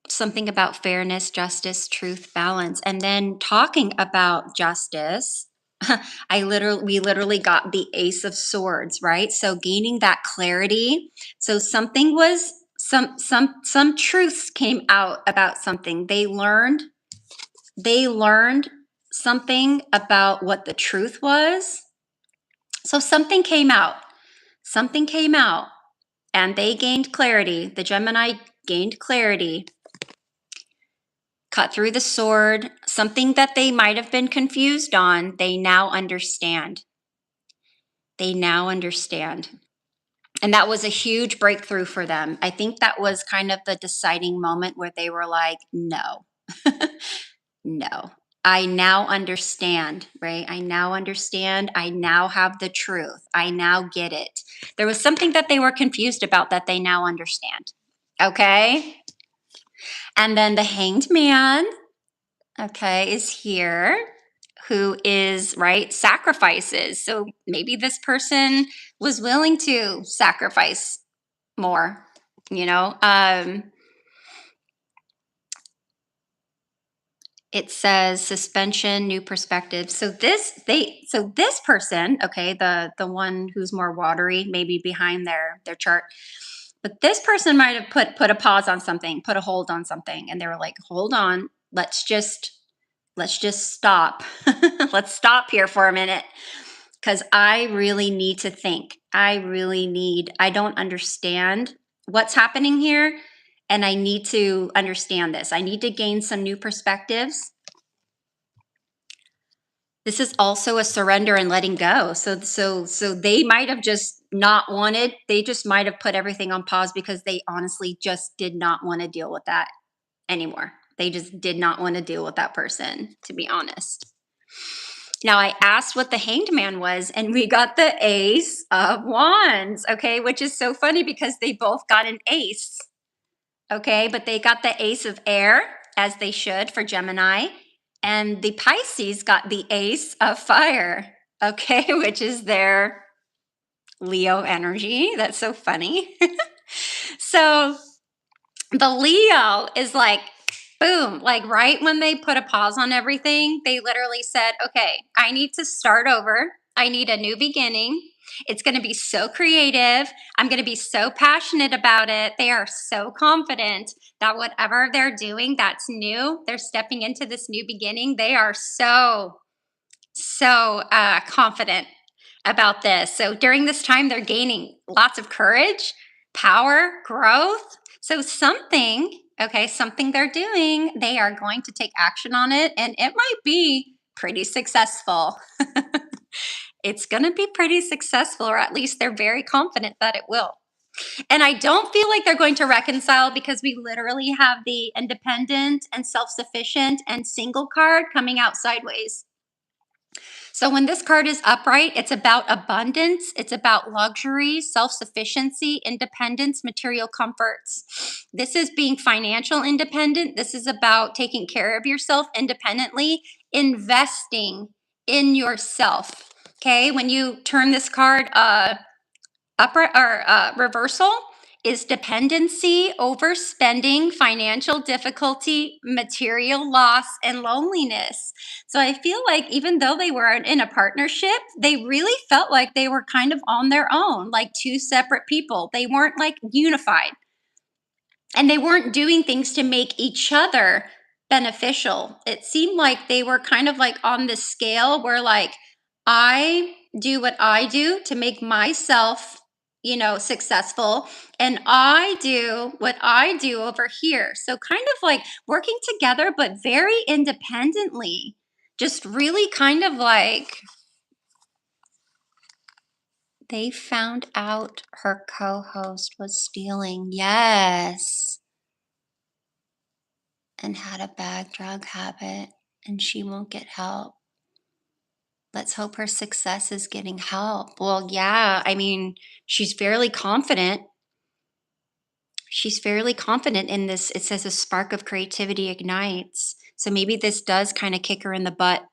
Something about fairness, justice, truth, balance. And then talking about justice, we literally got the Ace of Swords, right? So gaining that clarity. So something was some truths came out about something. They learned something about what the truth was. So something came out. Something came out and they gained clarity. The Gemini gained clarity. Cut through the sword, something that they might have been confused on, they now understand. They now understand. And that was a huge breakthrough for them. I think that was kind of the deciding moment where they were like, no, no. I now understand, right? I now understand. I now have the truth. I now get it. There was something that they were confused about that they now understand. Okay? And then the Hanged Man, okay, is here, who is, right, sacrifices. So maybe this person was willing to sacrifice more, you know. It says suspension, new perspective. So this person, okay, the one who's more watery, maybe behind their chart, but this person might have put a pause on something, put a hold on something, and they were like, hold on, let's just let's just stop. Let's stop here for a minute because I really need to think. I don't understand what's happening here, and I need to understand this. I need to gain some new perspectives. This is also a surrender and letting go. So they might have just not wanted, they just might have put everything on pause because they honestly just did not want to deal with that anymore. They just did not want to deal with that person, to be honest. Now, I asked what the hanged man was, and we got the ace of wands, okay, which is so funny because they both got an ace, okay, but they got the ace of air, as they should for Gemini, and the Pisces got the ace of fire, okay, which is their Leo energy. That's so funny. So the Leo is like, boom, like right when they put a pause on everything, they literally said, okay, I need to start over. I need a new beginning. It's going to be so creative. I'm going to be so passionate about it. They are so confident that whatever they're doing that's new, they're stepping into this new beginning. They are so confident about this. So during this time, they're gaining lots of courage, power, growth. So something they're doing, they are going to take action on it, and it might be pretty successful. It's going to be pretty successful, or at least they're very confident that it will. And I don't feel like they're going to reconcile because we literally have the independent and self-sufficient and single card coming out sideways. So when this card is upright, it's about abundance, it's about luxury, self-sufficiency, independence, material comforts. This is being financial independent. This is about taking care of yourself independently, investing in yourself. Okay, when you turn this card reversal, is dependency, overspending, financial difficulty, material loss, and loneliness. So I feel like even though they were in a partnership, they really felt like they were kind of on their own, like two separate people. They weren't like unified. And they weren't doing things to make each other beneficial. It seemed like they were kind of like on this scale where like I do what I do to make myself, successful, and I do what I do over here. So kind of like working together but very independently. Just really kind of like they found out her co-host was stealing. Yes. And had a bad drug habit, and she won't get help. Let's hope her success is getting help. Well, yeah, I mean, she's fairly confident. She's fairly confident in this. It says a spark of creativity ignites. So maybe this does kind of kick her in the butt.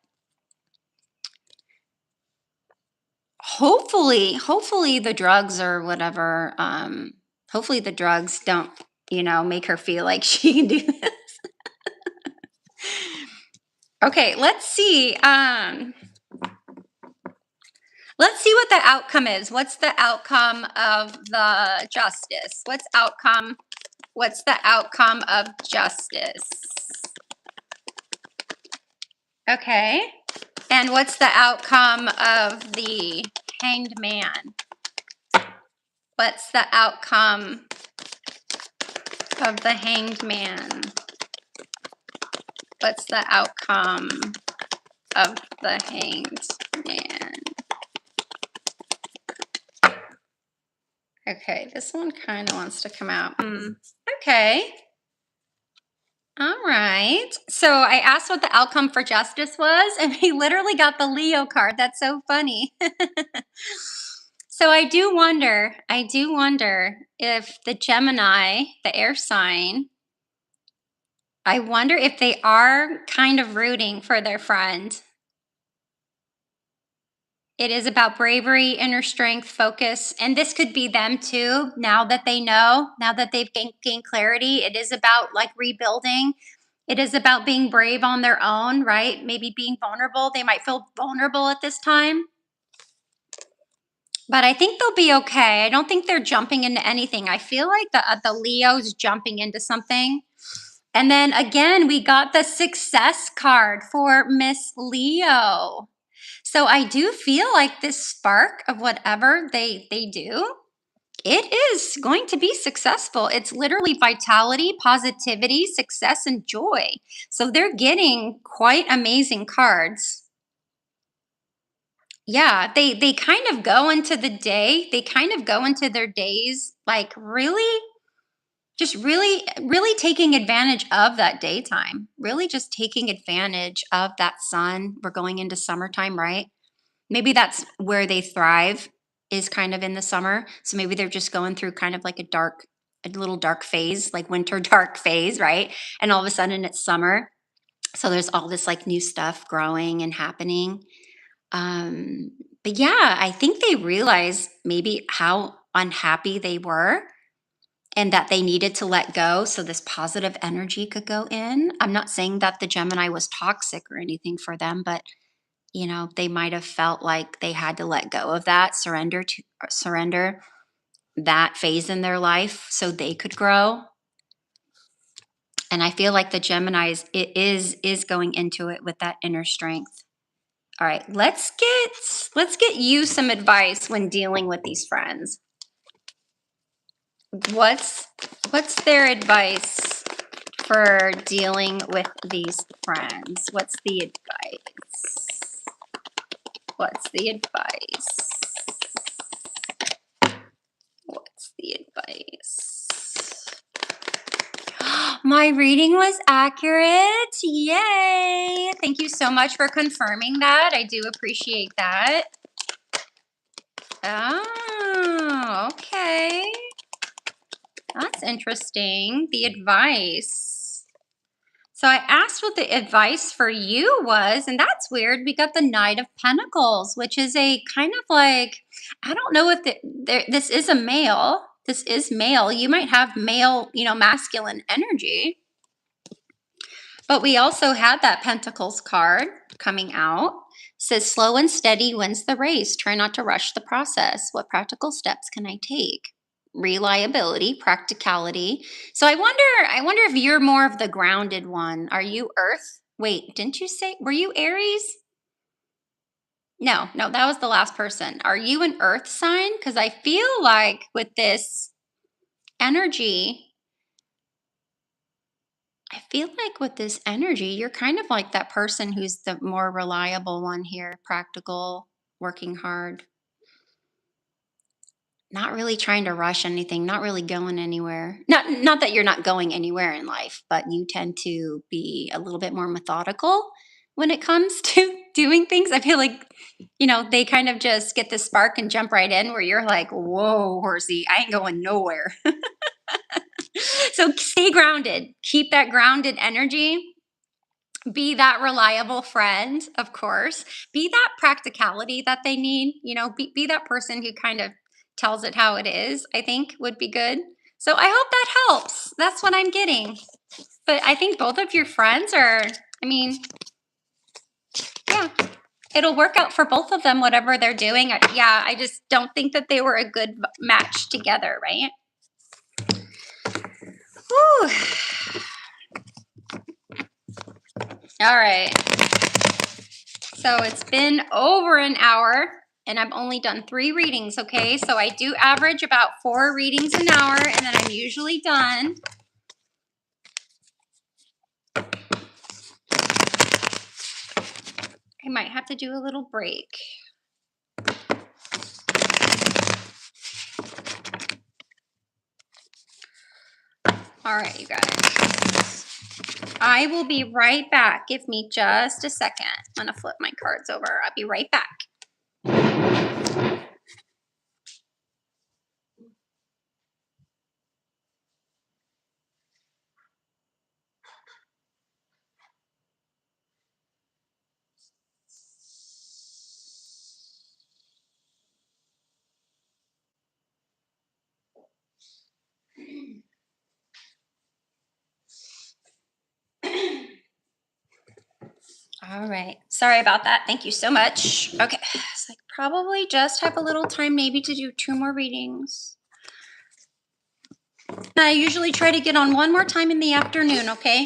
Hopefully the drugs or whatever, hopefully the drugs don't, make her feel like she can do this. Okay, let's see. Let's see what the outcome is. What's the outcome of the justice? What's the outcome of justice? Okay. And what's the outcome of the hanged man? What's the outcome of the hanged man? What's the outcome of the hanged man? Okay, this one kind of wants to come out. Okay. All right. So I asked what the outcome for justice was, and we literally got the Leo card. That's so funny. So I do wonder if the Gemini, the air sign, I wonder if they are kind of rooting for their friend. It is about bravery, inner strength, focus, and this could be them too. Now that they know, now that they've gained clarity, it is about like rebuilding. It is about being brave on their own, right? Maybe being vulnerable. They might feel vulnerable at this time, but I think they'll be okay. I don't think they're jumping into anything. I feel like the Leo's jumping into something. And then again, we got the success card for Miss Leo. So I do feel like this spark of whatever they do, it is going to be successful. It's literally vitality, positivity, success, and joy. So they're getting quite amazing cards. Yeah, they kind of go into the day. They kind of go into their days like really just really taking advantage of that daytime. Really just taking advantage of that sun. We're going into summertime, right? Maybe that's where they thrive is kind of in the summer. So maybe they're just going through kind of like a little dark phase, like winter dark phase, right? And all of a sudden it's summer. So there's all this like new stuff growing and happening. Um, but yeah, I think they realize maybe how unhappy they were and that they needed to let go so this positive energy could go in. I'm not saying that the Gemini was toxic or anything for them, but they might have felt like they had to let go of that, surrender that phase in their life so they could grow. And I feel like the Geminis is going into it with that inner strength. All right, let's get you some advice when dealing with these friends. What's their advice for dealing with these friends? What's the advice? What's the advice? What's the advice? My reading was accurate. Yay! Thank you so much for confirming that. I do appreciate that. Oh, okay. That's interesting. The advice. So I asked what the advice for you was, and that's weird. We got the Knight of Pentacles, which is a kind of like, I don't know if this is a male. This is male. You might have male, masculine energy. But we also had that Pentacles card coming out. It says slow and steady wins the race. Try not to rush the process. What practical steps can I take? Reliability, practicality. So I wonder if you're more of the grounded one. Are you Earth? Wait, didn't you say were you Aries? No, that was the last person. Are you an Earth sign? Because I feel like with this energy, you're kind of like that person who's the more reliable one here, practical, working hard, not really trying to rush anything, not really going anywhere. Not that you're not going anywhere in life, but you tend to be a little bit more methodical when it comes to doing things. I feel like, they kind of just get the spark and jump right in where you're like, whoa, horsey, I ain't going nowhere. So stay grounded. Keep that grounded energy. Be that reliable friend, of course. Be that practicality that they need. Be that person who kind of tells it how it is, I think would be good. So I hope that helps. That's what I'm getting. But I think both of your friends yeah, it'll work out for both of them, whatever they're doing. Yeah, I just don't think that they were a good match together, right? Whew. All right. So it's been over an hour and I've only done 3 readings, okay? So I do average about 4 readings an hour and then I'm usually done. I might have to do a little break. All right, you guys. I will be right back. Give me just a second. I'm going to flip my cards over. I'll be right back. All right. Sorry about that. Thank you so much. Okay. So I probably just have a little time maybe to do 2 more readings. I usually try to get on one more time in the afternoon, okay?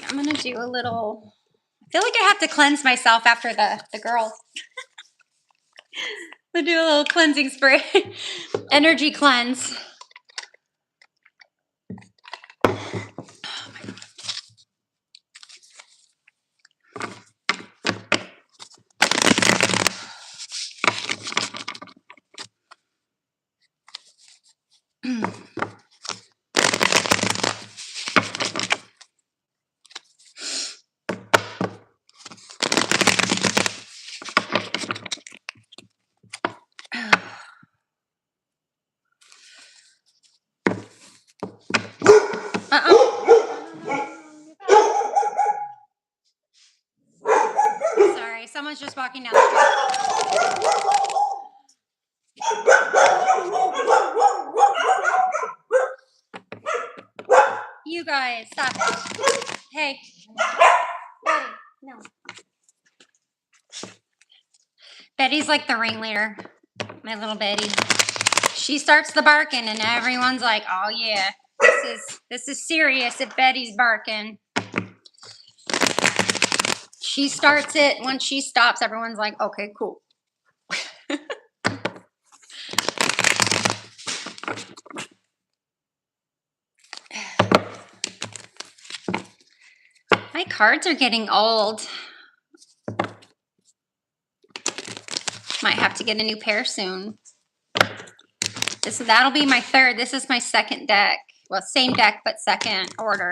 I'm gonna do a little, I feel like I have to cleanse myself after the girls. We'll do a little cleansing spray. Energy cleanse. Sorry, someone's just walking down the street. You guys, stop. Hey. Betty, no. Betty's like the ringleader. My little Betty. She starts the barking and everyone's like, oh yeah, this is serious if Betty's barking. She starts it. Once she stops, everyone's like, okay, cool. My cards are getting old. Might have to get a new pair soon. That'll be my third. This is my second deck. Well, same deck, but second order.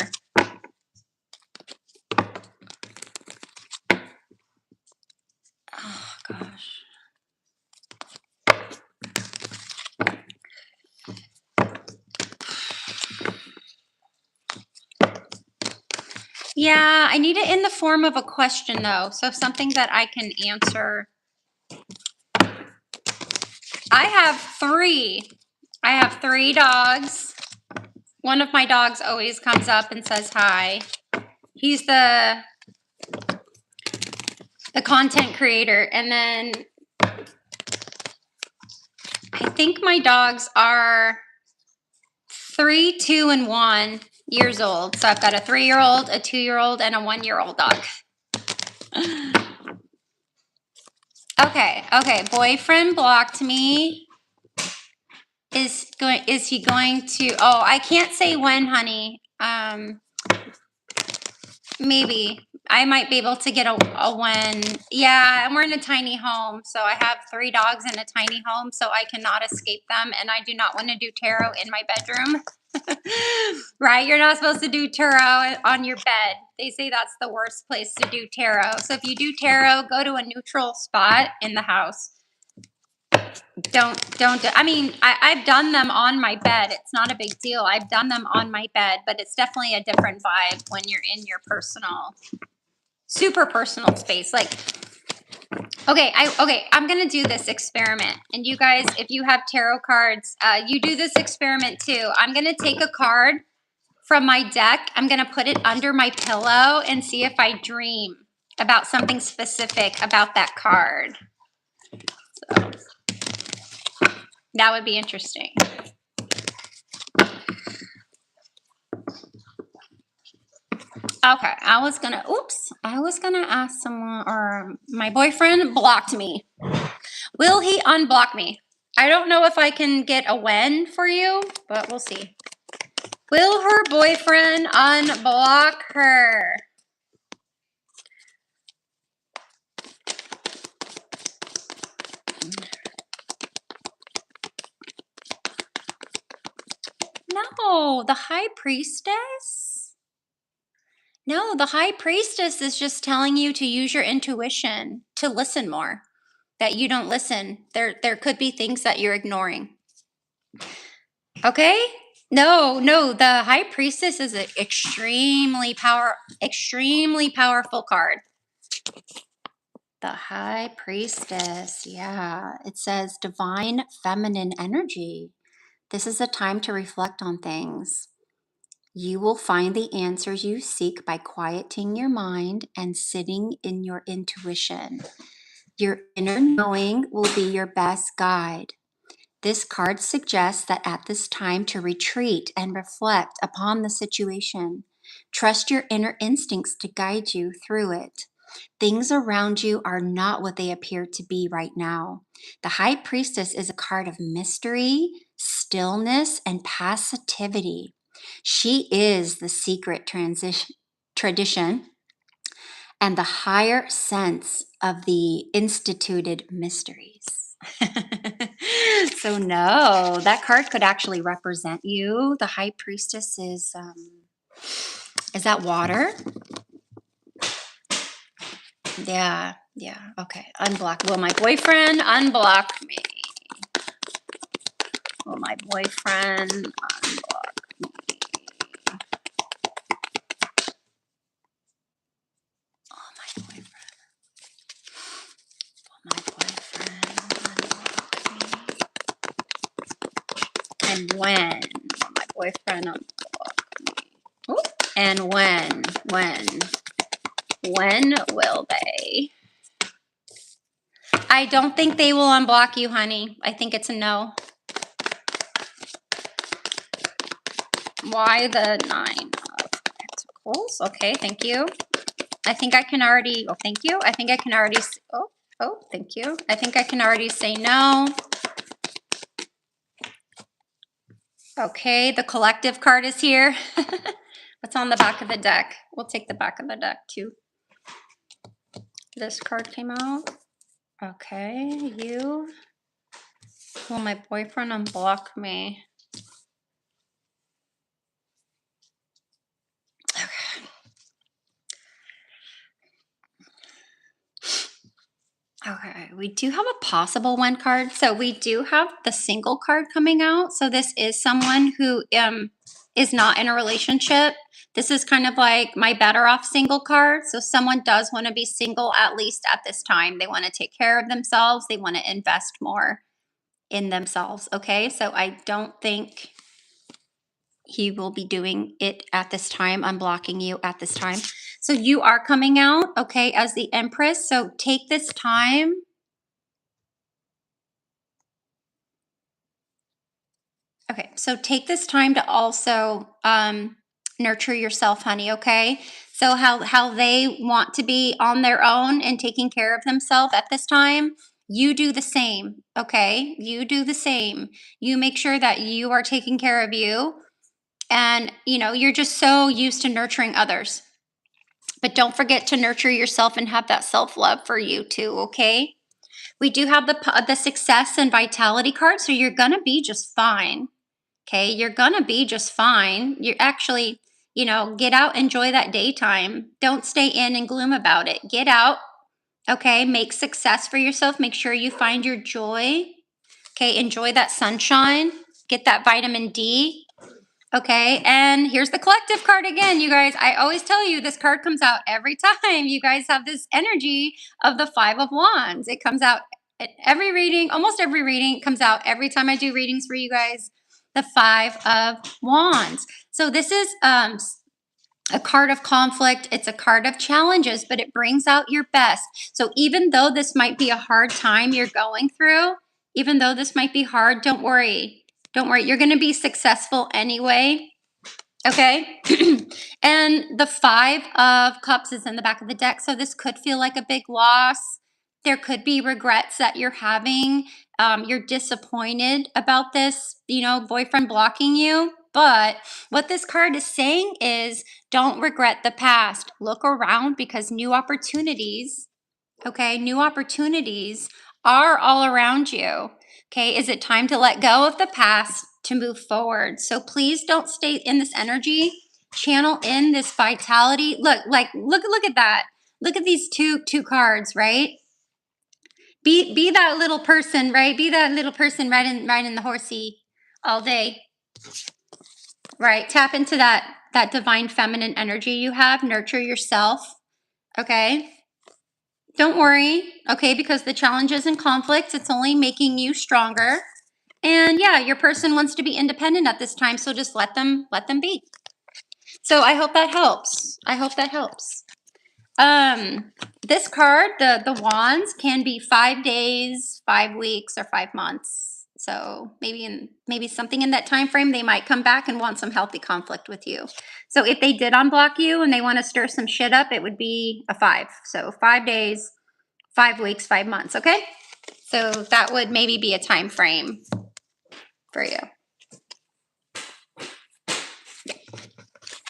Oh, gosh. Yeah, I need it in the form of a question, though. So something that I can answer. I have three dogs. One of my dogs always comes up and says hi. He's the content creator. And then I think my dogs are 3, 2, and 1 years old. So I've got a 3-year-old, a 2-year-old, and a 1-year-old dog. Okay. Boyfriend blocked me. Is he going to? Oh, I can't say when, honey. Maybe I might be able to get a when. Yeah, and we're in a tiny home, so I have 3 dogs in a tiny home, so I cannot escape them, and I do not want to do tarot in my bedroom. Right? You're not supposed to do tarot on your bed. They say that's the worst place to do tarot. So if you do tarot, go to a neutral spot in the house. I mean, I've done them on my bed. It's not a big deal. I've done them on my bed, but it's definitely a different vibe when you're in your super personal space. Like, okay, I'm gonna do this experiment, and you guys, if you have tarot cards, you do this experiment too. I'm gonna take a card from my deck. I'm gonna put it under my pillow and see if I dream about something specific about that card. So that would be interesting. Okay, I was gonna ask someone, or my boyfriend blocked me. Will he unblock me? I don't know if I can get a when for you, but we'll see. Will her boyfriend unblock her? No, the High Priestess? No, the High Priestess is just telling you to use your intuition, to listen more. That you don't listen. There could be things that you're ignoring. Okay? No, the High Priestess is an extremely powerful card. The High Priestess, yeah. It says divine feminine energy. This is a time to reflect on things. You will find the answers you seek by quieting your mind and sitting in your intuition. Your inner knowing will be your best guide. This card suggests that at this time to retreat and reflect upon the situation. Trust your inner instincts to guide you through it. Things around you are not what they appear to be right now. The High Priestess is a card of mystery, stillness, and passivity. She is the secret tradition and the higher sense of the instituted mysteries. So no, that card could actually represent you. The High Priestess is that water? Yeah, yeah. Okay. Unblock. Will my boyfriend unblock me? Will my boyfriend unblock me? Oh, my boyfriend. Will my boyfriend unblock me? And when will my boyfriend unblock me? Ooh. And when? When will they? I don't think they will unblock you, honey. I think it's a no. Why the 9 of Pentacles? Okay, thank you. I think I can already, oh, thank you. I think I can already, oh, thank you. I think I can already say no. Okay, the collective card is here. What's on the back of the deck? We'll take the back of the deck too. This card came out. Okay, you. Will my boyfriend unblock me? Okay. Okay, we do have a possible one card. So we do have the single card coming out. So this is someone who is not in a relationship. This is kind of like my better off single card. So someone does want to be single, at least at this time. They want to take care of themselves. They want to invest more in themselves. Okay, so I don't think he will be doing it at this time. I'm blocking you at this time. So you are coming out, okay, as the Empress. So take this time. Okay, so take this time to also nurture yourself, honey, okay? So how they want to be on their own and taking care of themselves at this time, you do the same, okay? You do the same. You make sure that you are taking care of you. And, you know, you're just so used to nurturing others. But don't forget to nurture yourself and have that self-love for you too, okay? We do have the success and vitality card, so you're going to be just fine. Okay, you're gonna be just fine. You're actually, you know, get out, enjoy that daytime. Don't stay in and gloom about it. Get out, okay, make success for yourself. Make sure you find your joy. Okay, enjoy that sunshine. Get that vitamin D. Okay, and here's the collective card again, you guys. I always tell you this card comes out every time. You guys have this energy of the Five of Wands. It comes out at every reading, almost every reading. It comes out every time I do readings for you guys. The Five of Wands. So this is a card of conflict. It's a card of challenges, but it brings out your best. So even though this might be a hard time you're going through, even though this might be hard, don't worry. Don't worry. You're going to be successful anyway. Okay. And the Five of Cups is in the back of the deck. So this could feel like a big loss. There could be regrets that you're having. You're disappointed about this, you know, boyfriend blocking you. But what this card is saying is don't regret the past. Look around because new opportunities, okay, new opportunities are all around you. Okay, is it time to let go of the past to move forward? So please don't stay in this energy. Channel in this vitality. Look at that. Look at these two cards, right? Be that little person, right? Be that little person riding the horsey all day. Right. Tap into that divine feminine energy you have. Nurture yourself. Okay. Don't worry. Okay, because the challenges and conflicts, it's only making you stronger. And yeah, your person wants to be independent at this time, so just let them be. So I hope that helps. I hope that helps. This card, the wands, can be 5 days, 5 weeks, or 5 months. So maybe something in that time frame, they might come back and want some healthy conflict with you. So if they did unblock you and they want to stir some shit up, it would be a 5. So 5 days, 5 weeks, 5 months, okay? So that would maybe be a time frame for you.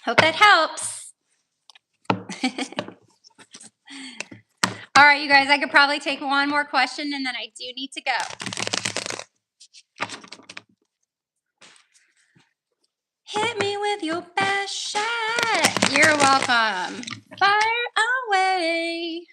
Hope that helps. All right, you guys, I could probably take one more question and then I do need to go. Hit me with your best shot. You're welcome. Fire away.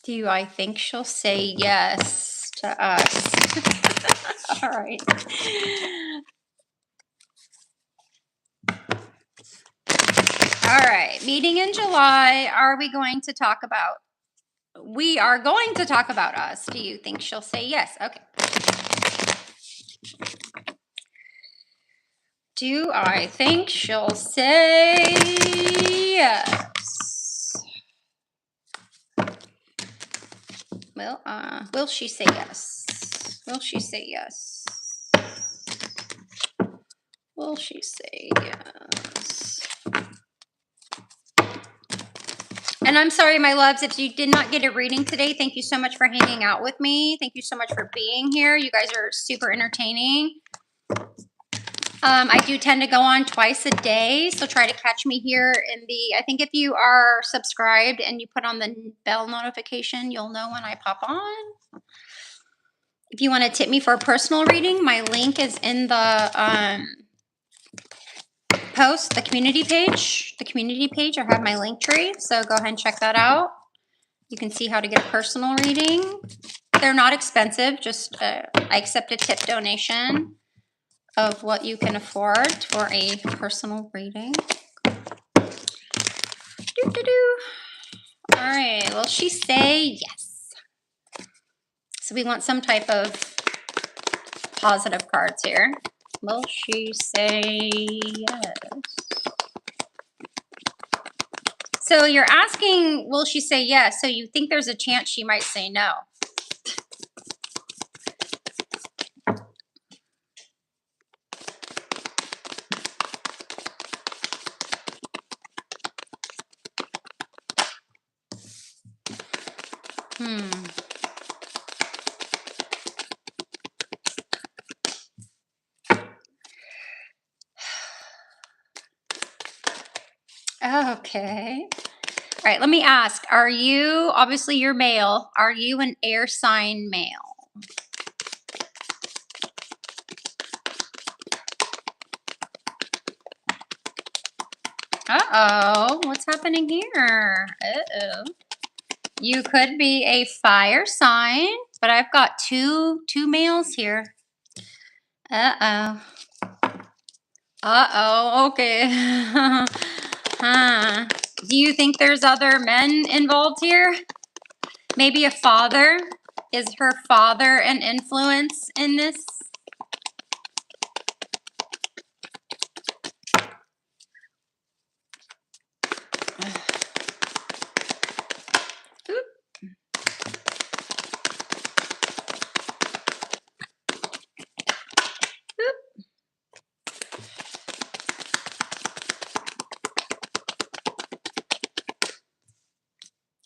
Do I think she'll say yes to us? All right. All right. Meeting in July. Are we going to talk about? We are going to talk about us. Do you think she'll say yes? Okay. Do I think she'll say yes? Well, will she say yes? Will she say yes? Will she say yes? And I'm sorry, my loves, if you did not get a reading today, thank you so much for hanging out with me. Thank you so much for being here. You guys are super entertaining. I do tend to go on twice a day, so try to catch me here in the, I think if you are subscribed and you put on the bell notification, you'll know when I pop on. If you want to tip me for a personal reading, my link is in the post, the community page. The community page, I have my link tree, so go ahead and check that out. You can see how to get a personal reading. They're not expensive, just I accept a tip donation of what you can afford for a personal reading. All right, will she say yes? So we want some type of positive cards here. Will she say yes? So you're asking, will she say yes? So you think there's a chance she might say no. Okay. All right, let me ask, are you, obviously you're male, are you an air sign male? Uh-oh, what's happening here? Uh-oh. You could be a fire sign, but I've got two males here. Uh-oh. Uh-oh, okay. Huh. Do you think there's other men involved here? Maybe a father? Is her father an influence in this?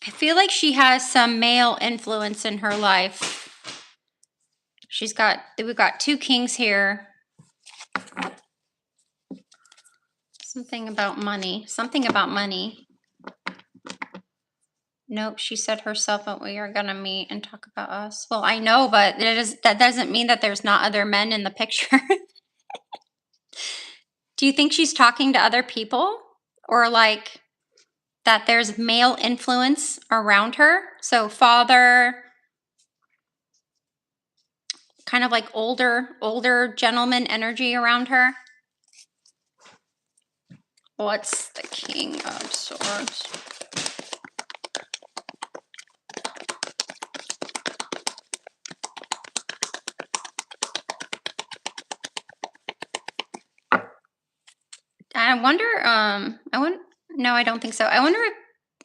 I feel like she has some male influence in her life. We've got two kings here. Something about money. Something about money. Nope, she said herself that we are going to meet and talk about us. Well, I know, but that doesn't mean that there's not other men in the picture. Do you think she's talking to other people? Or like that there's male influence around her? So father, kind of like older gentleman energy around her. What's the King of Swords? I wonder, no, I don't think so. I wonder if,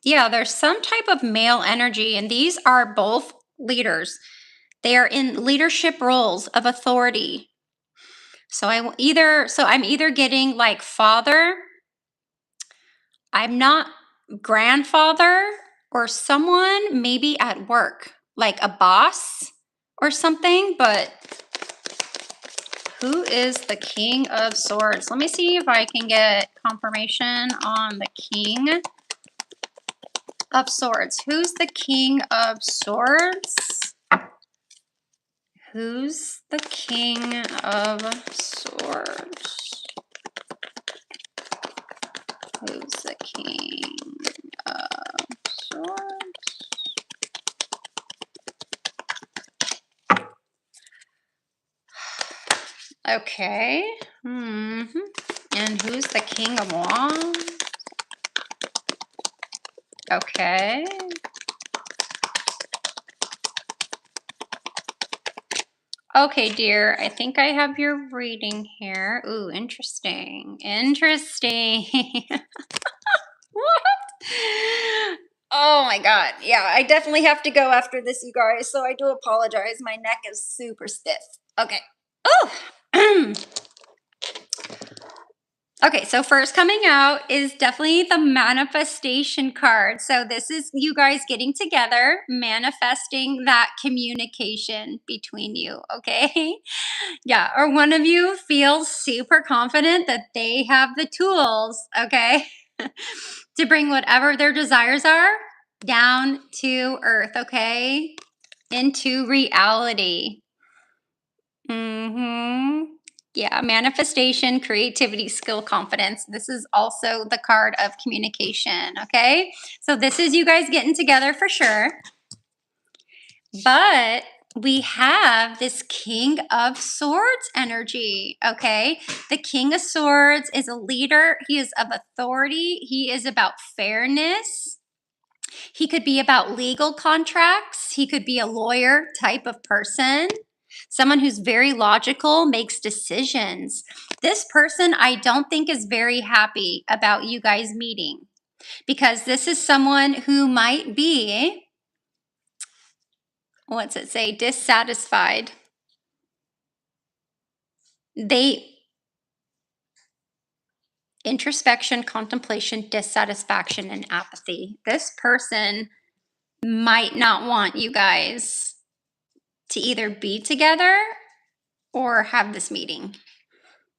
yeah, there's some type of male energy, and these are both leaders. They are in leadership roles of authority. So I'm either getting like father, I'm not grandfather, or someone maybe at work, like a boss or something, but who is the King of Swords? Let me see if I can get confirmation on the King of Swords. Who's the King of Swords? Who's the King of Swords? Who's the King of Swords? Okay. And who's the King of Wands? Okay. Okay, dear, I think I have your reading here. Ooh, interesting. Interesting. What? Oh my God. Yeah, I definitely have to go after this, you guys. So I do apologize. My neck is super stiff. Okay. Oh. Okay, so first coming out is definitely the manifestation card. So this is you guys getting together, manifesting that communication between you, okay? Yeah, or one of you feels super confident that they have the tools, okay, to bring whatever their desires are down to earth, okay, into reality. Yeah, manifestation, creativity, skill, confidence. This is also the card of communication, okay? So this is you guys getting together for sure. But we have this King of Swords energy, okay? The King of Swords is a leader. He is of authority. He is about fairness. He could be about legal contracts. He could be a lawyer type of person. Someone who's very logical, makes decisions. This person, I don't think, is very happy about you guys meeting because this is someone who might be, what's it say, dissatisfied. Introspection, contemplation, dissatisfaction, and apathy. This person might not want you guys to either be together or have this meeting.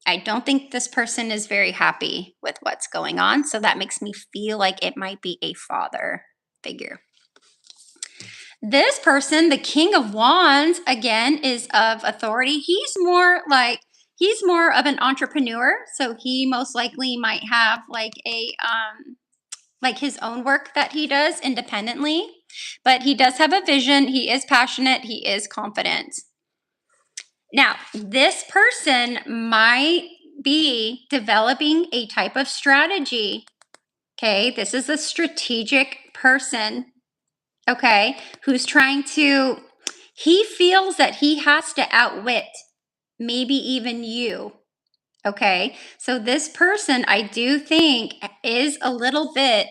I don't think this person is very happy with what's going on. So that makes me feel like it might be a father figure. This person, the King of Wands, again, is of authority. He's more of an entrepreneur. So he most likely might have like his own work that he does independently, but he does have a vision. He is passionate. He is confident. Now, this person might be developing a type of strategy. Okay, this is a strategic person, okay, who's he feels that he has to outwit maybe even you. Okay, so this person, I do think, is a little bit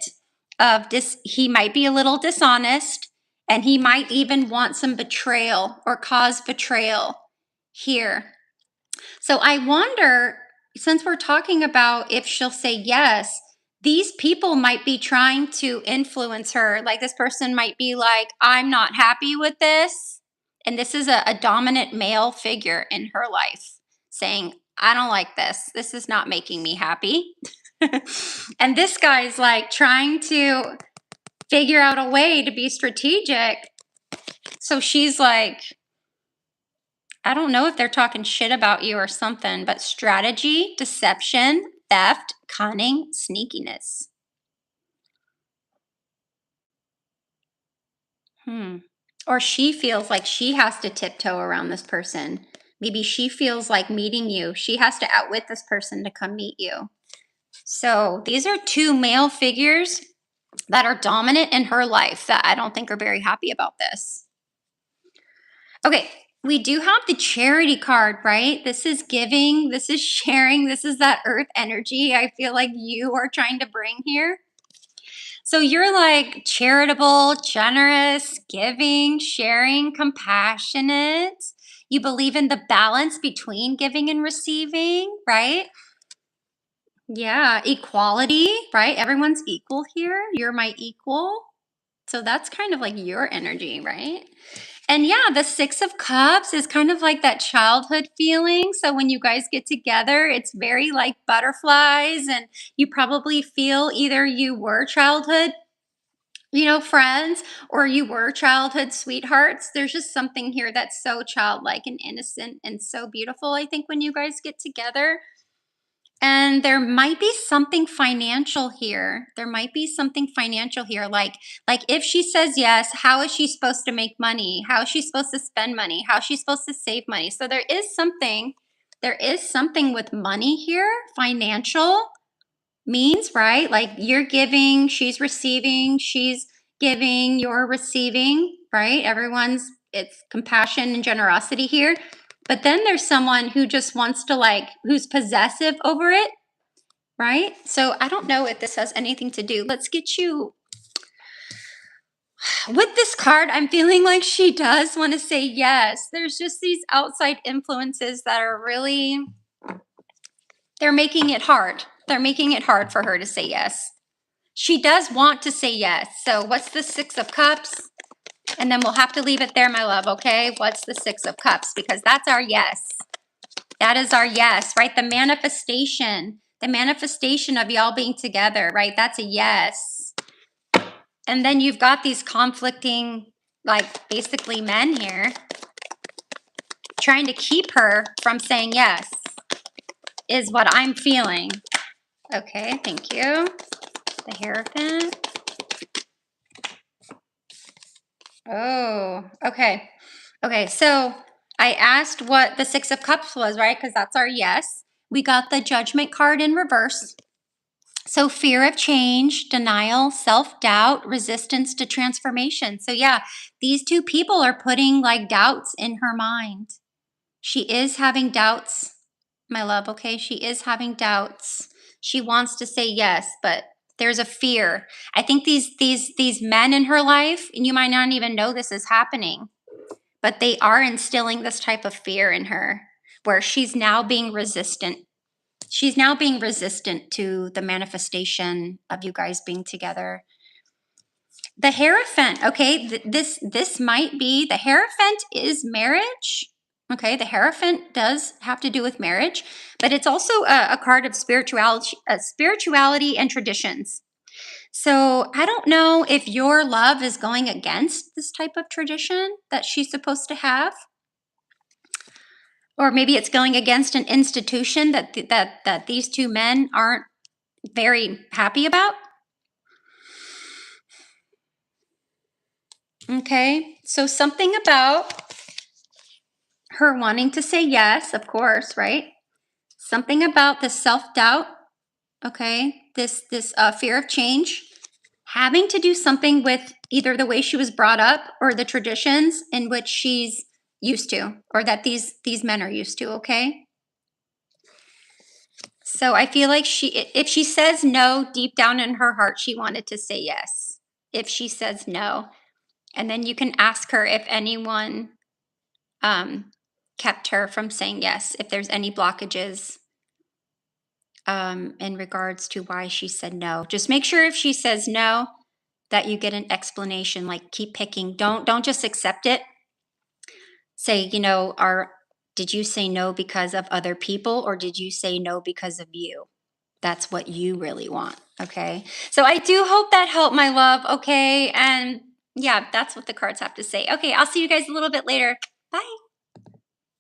of this. He might be a little dishonest, and he might even want some betrayal or cause betrayal here. So I wonder, since we're talking about if she'll say yes, these people might be trying to influence her. Like this person might be like, I'm not happy with this. And this is a dominant male figure in her life saying, I don't like this. This is not making me happy. And this guy's like trying to figure out a way to be strategic. So she's like, I don't know if they're talking shit about you or something, but strategy, deception, theft, cunning, sneakiness. Or she feels like she has to tiptoe around this person. Maybe she feels like meeting you. She has to outwit this person to come meet you. So these are two male figures that are dominant in her life that I don't think are very happy about this. Okay, We do have the charity card, right? This is giving, this is sharing, this is that earth energy I feel like you are trying to bring here. So you're like charitable, generous, giving, sharing, compassionate. You believe in the balance between giving and receiving, right? Yeah, equality, right? Everyone's equal here. You're my equal. So that's kind of like your energy, right? And yeah, the Six of Cups is kind of like that childhood feeling. So when you guys get together, it's very like butterflies, and you probably feel either you were childhood, friends, or you were childhood sweethearts. There's just something here that's so childlike and innocent and so beautiful, I think, when you guys get together. And there might be something financial here. There might be something financial here. Like if she says yes, how is she supposed to make money? How is she supposed to spend money? How is she supposed to save money? So there is something with money here, financial means, right? Like you're giving, she's receiving, she's giving, you're receiving, right? It's compassion and generosity here. But then there's someone who just wants to, like, who's possessive over it, right? So I don't know if this has anything to do. Let's get you with this card. I'm feeling like she does want to say yes. There's just these outside influences that are really, they're making it hard. They're making it hard for her to say yes. She does want to say yes. So what's the Six of Cups? And then we'll have to leave it there, my love, okay? What's the Six of Cups? Because that's our yes. That is our yes, right? The manifestation of y'all being together, right? That's a yes. And then you've got these conflicting, like, basically men here trying to keep her from saying yes, is what I'm feeling. Okay, thank you. The Hierophant. Oh, okay. Okay, so I asked what the Six of Cups was, right? Because that's our yes. We got the Judgment card in reverse. So fear of change, denial, self-doubt, resistance to transformation. So yeah, these two people are putting like doubts in her mind. She is having doubts, my love, okay? She is having doubts. She wants to say yes, but there's a fear. I think these men in her life, and you might not even know this is happening, but they are instilling this type of fear in her where she's now being resistant. She's now being resistant to the manifestation of you guys being together. The Hierophant, okay, this might be, the Hierophant is marriage. Okay, the Hierophant does have to do with marriage, but it's also a card of spirituality and traditions. So I don't know if your love is going against this type of tradition that she's supposed to have, or maybe it's going against an institution that these two men aren't very happy about. Okay, so something about her wanting to say yes, of course, right? Something about the self-doubt, okay? This fear of change, having to do something with either the way she was brought up or the traditions in which she's used to, or that these men are used to, okay? So I feel like if she says no, deep down in her heart, she wanted to say yes. If she says no, and then you can ask her if anyone kept her from saying yes, if there's any blockages in regards to why she said no. Just make sure if she says no, that you get an explanation. Like, keep picking. Don't just accept it. Say, did you say no because of other people, or did you say no because of you? That's what you really want. Okay. So I do hope that helped, my love. Okay. And yeah, that's what the cards have to say. Okay. I'll see you guys a little bit later. Bye.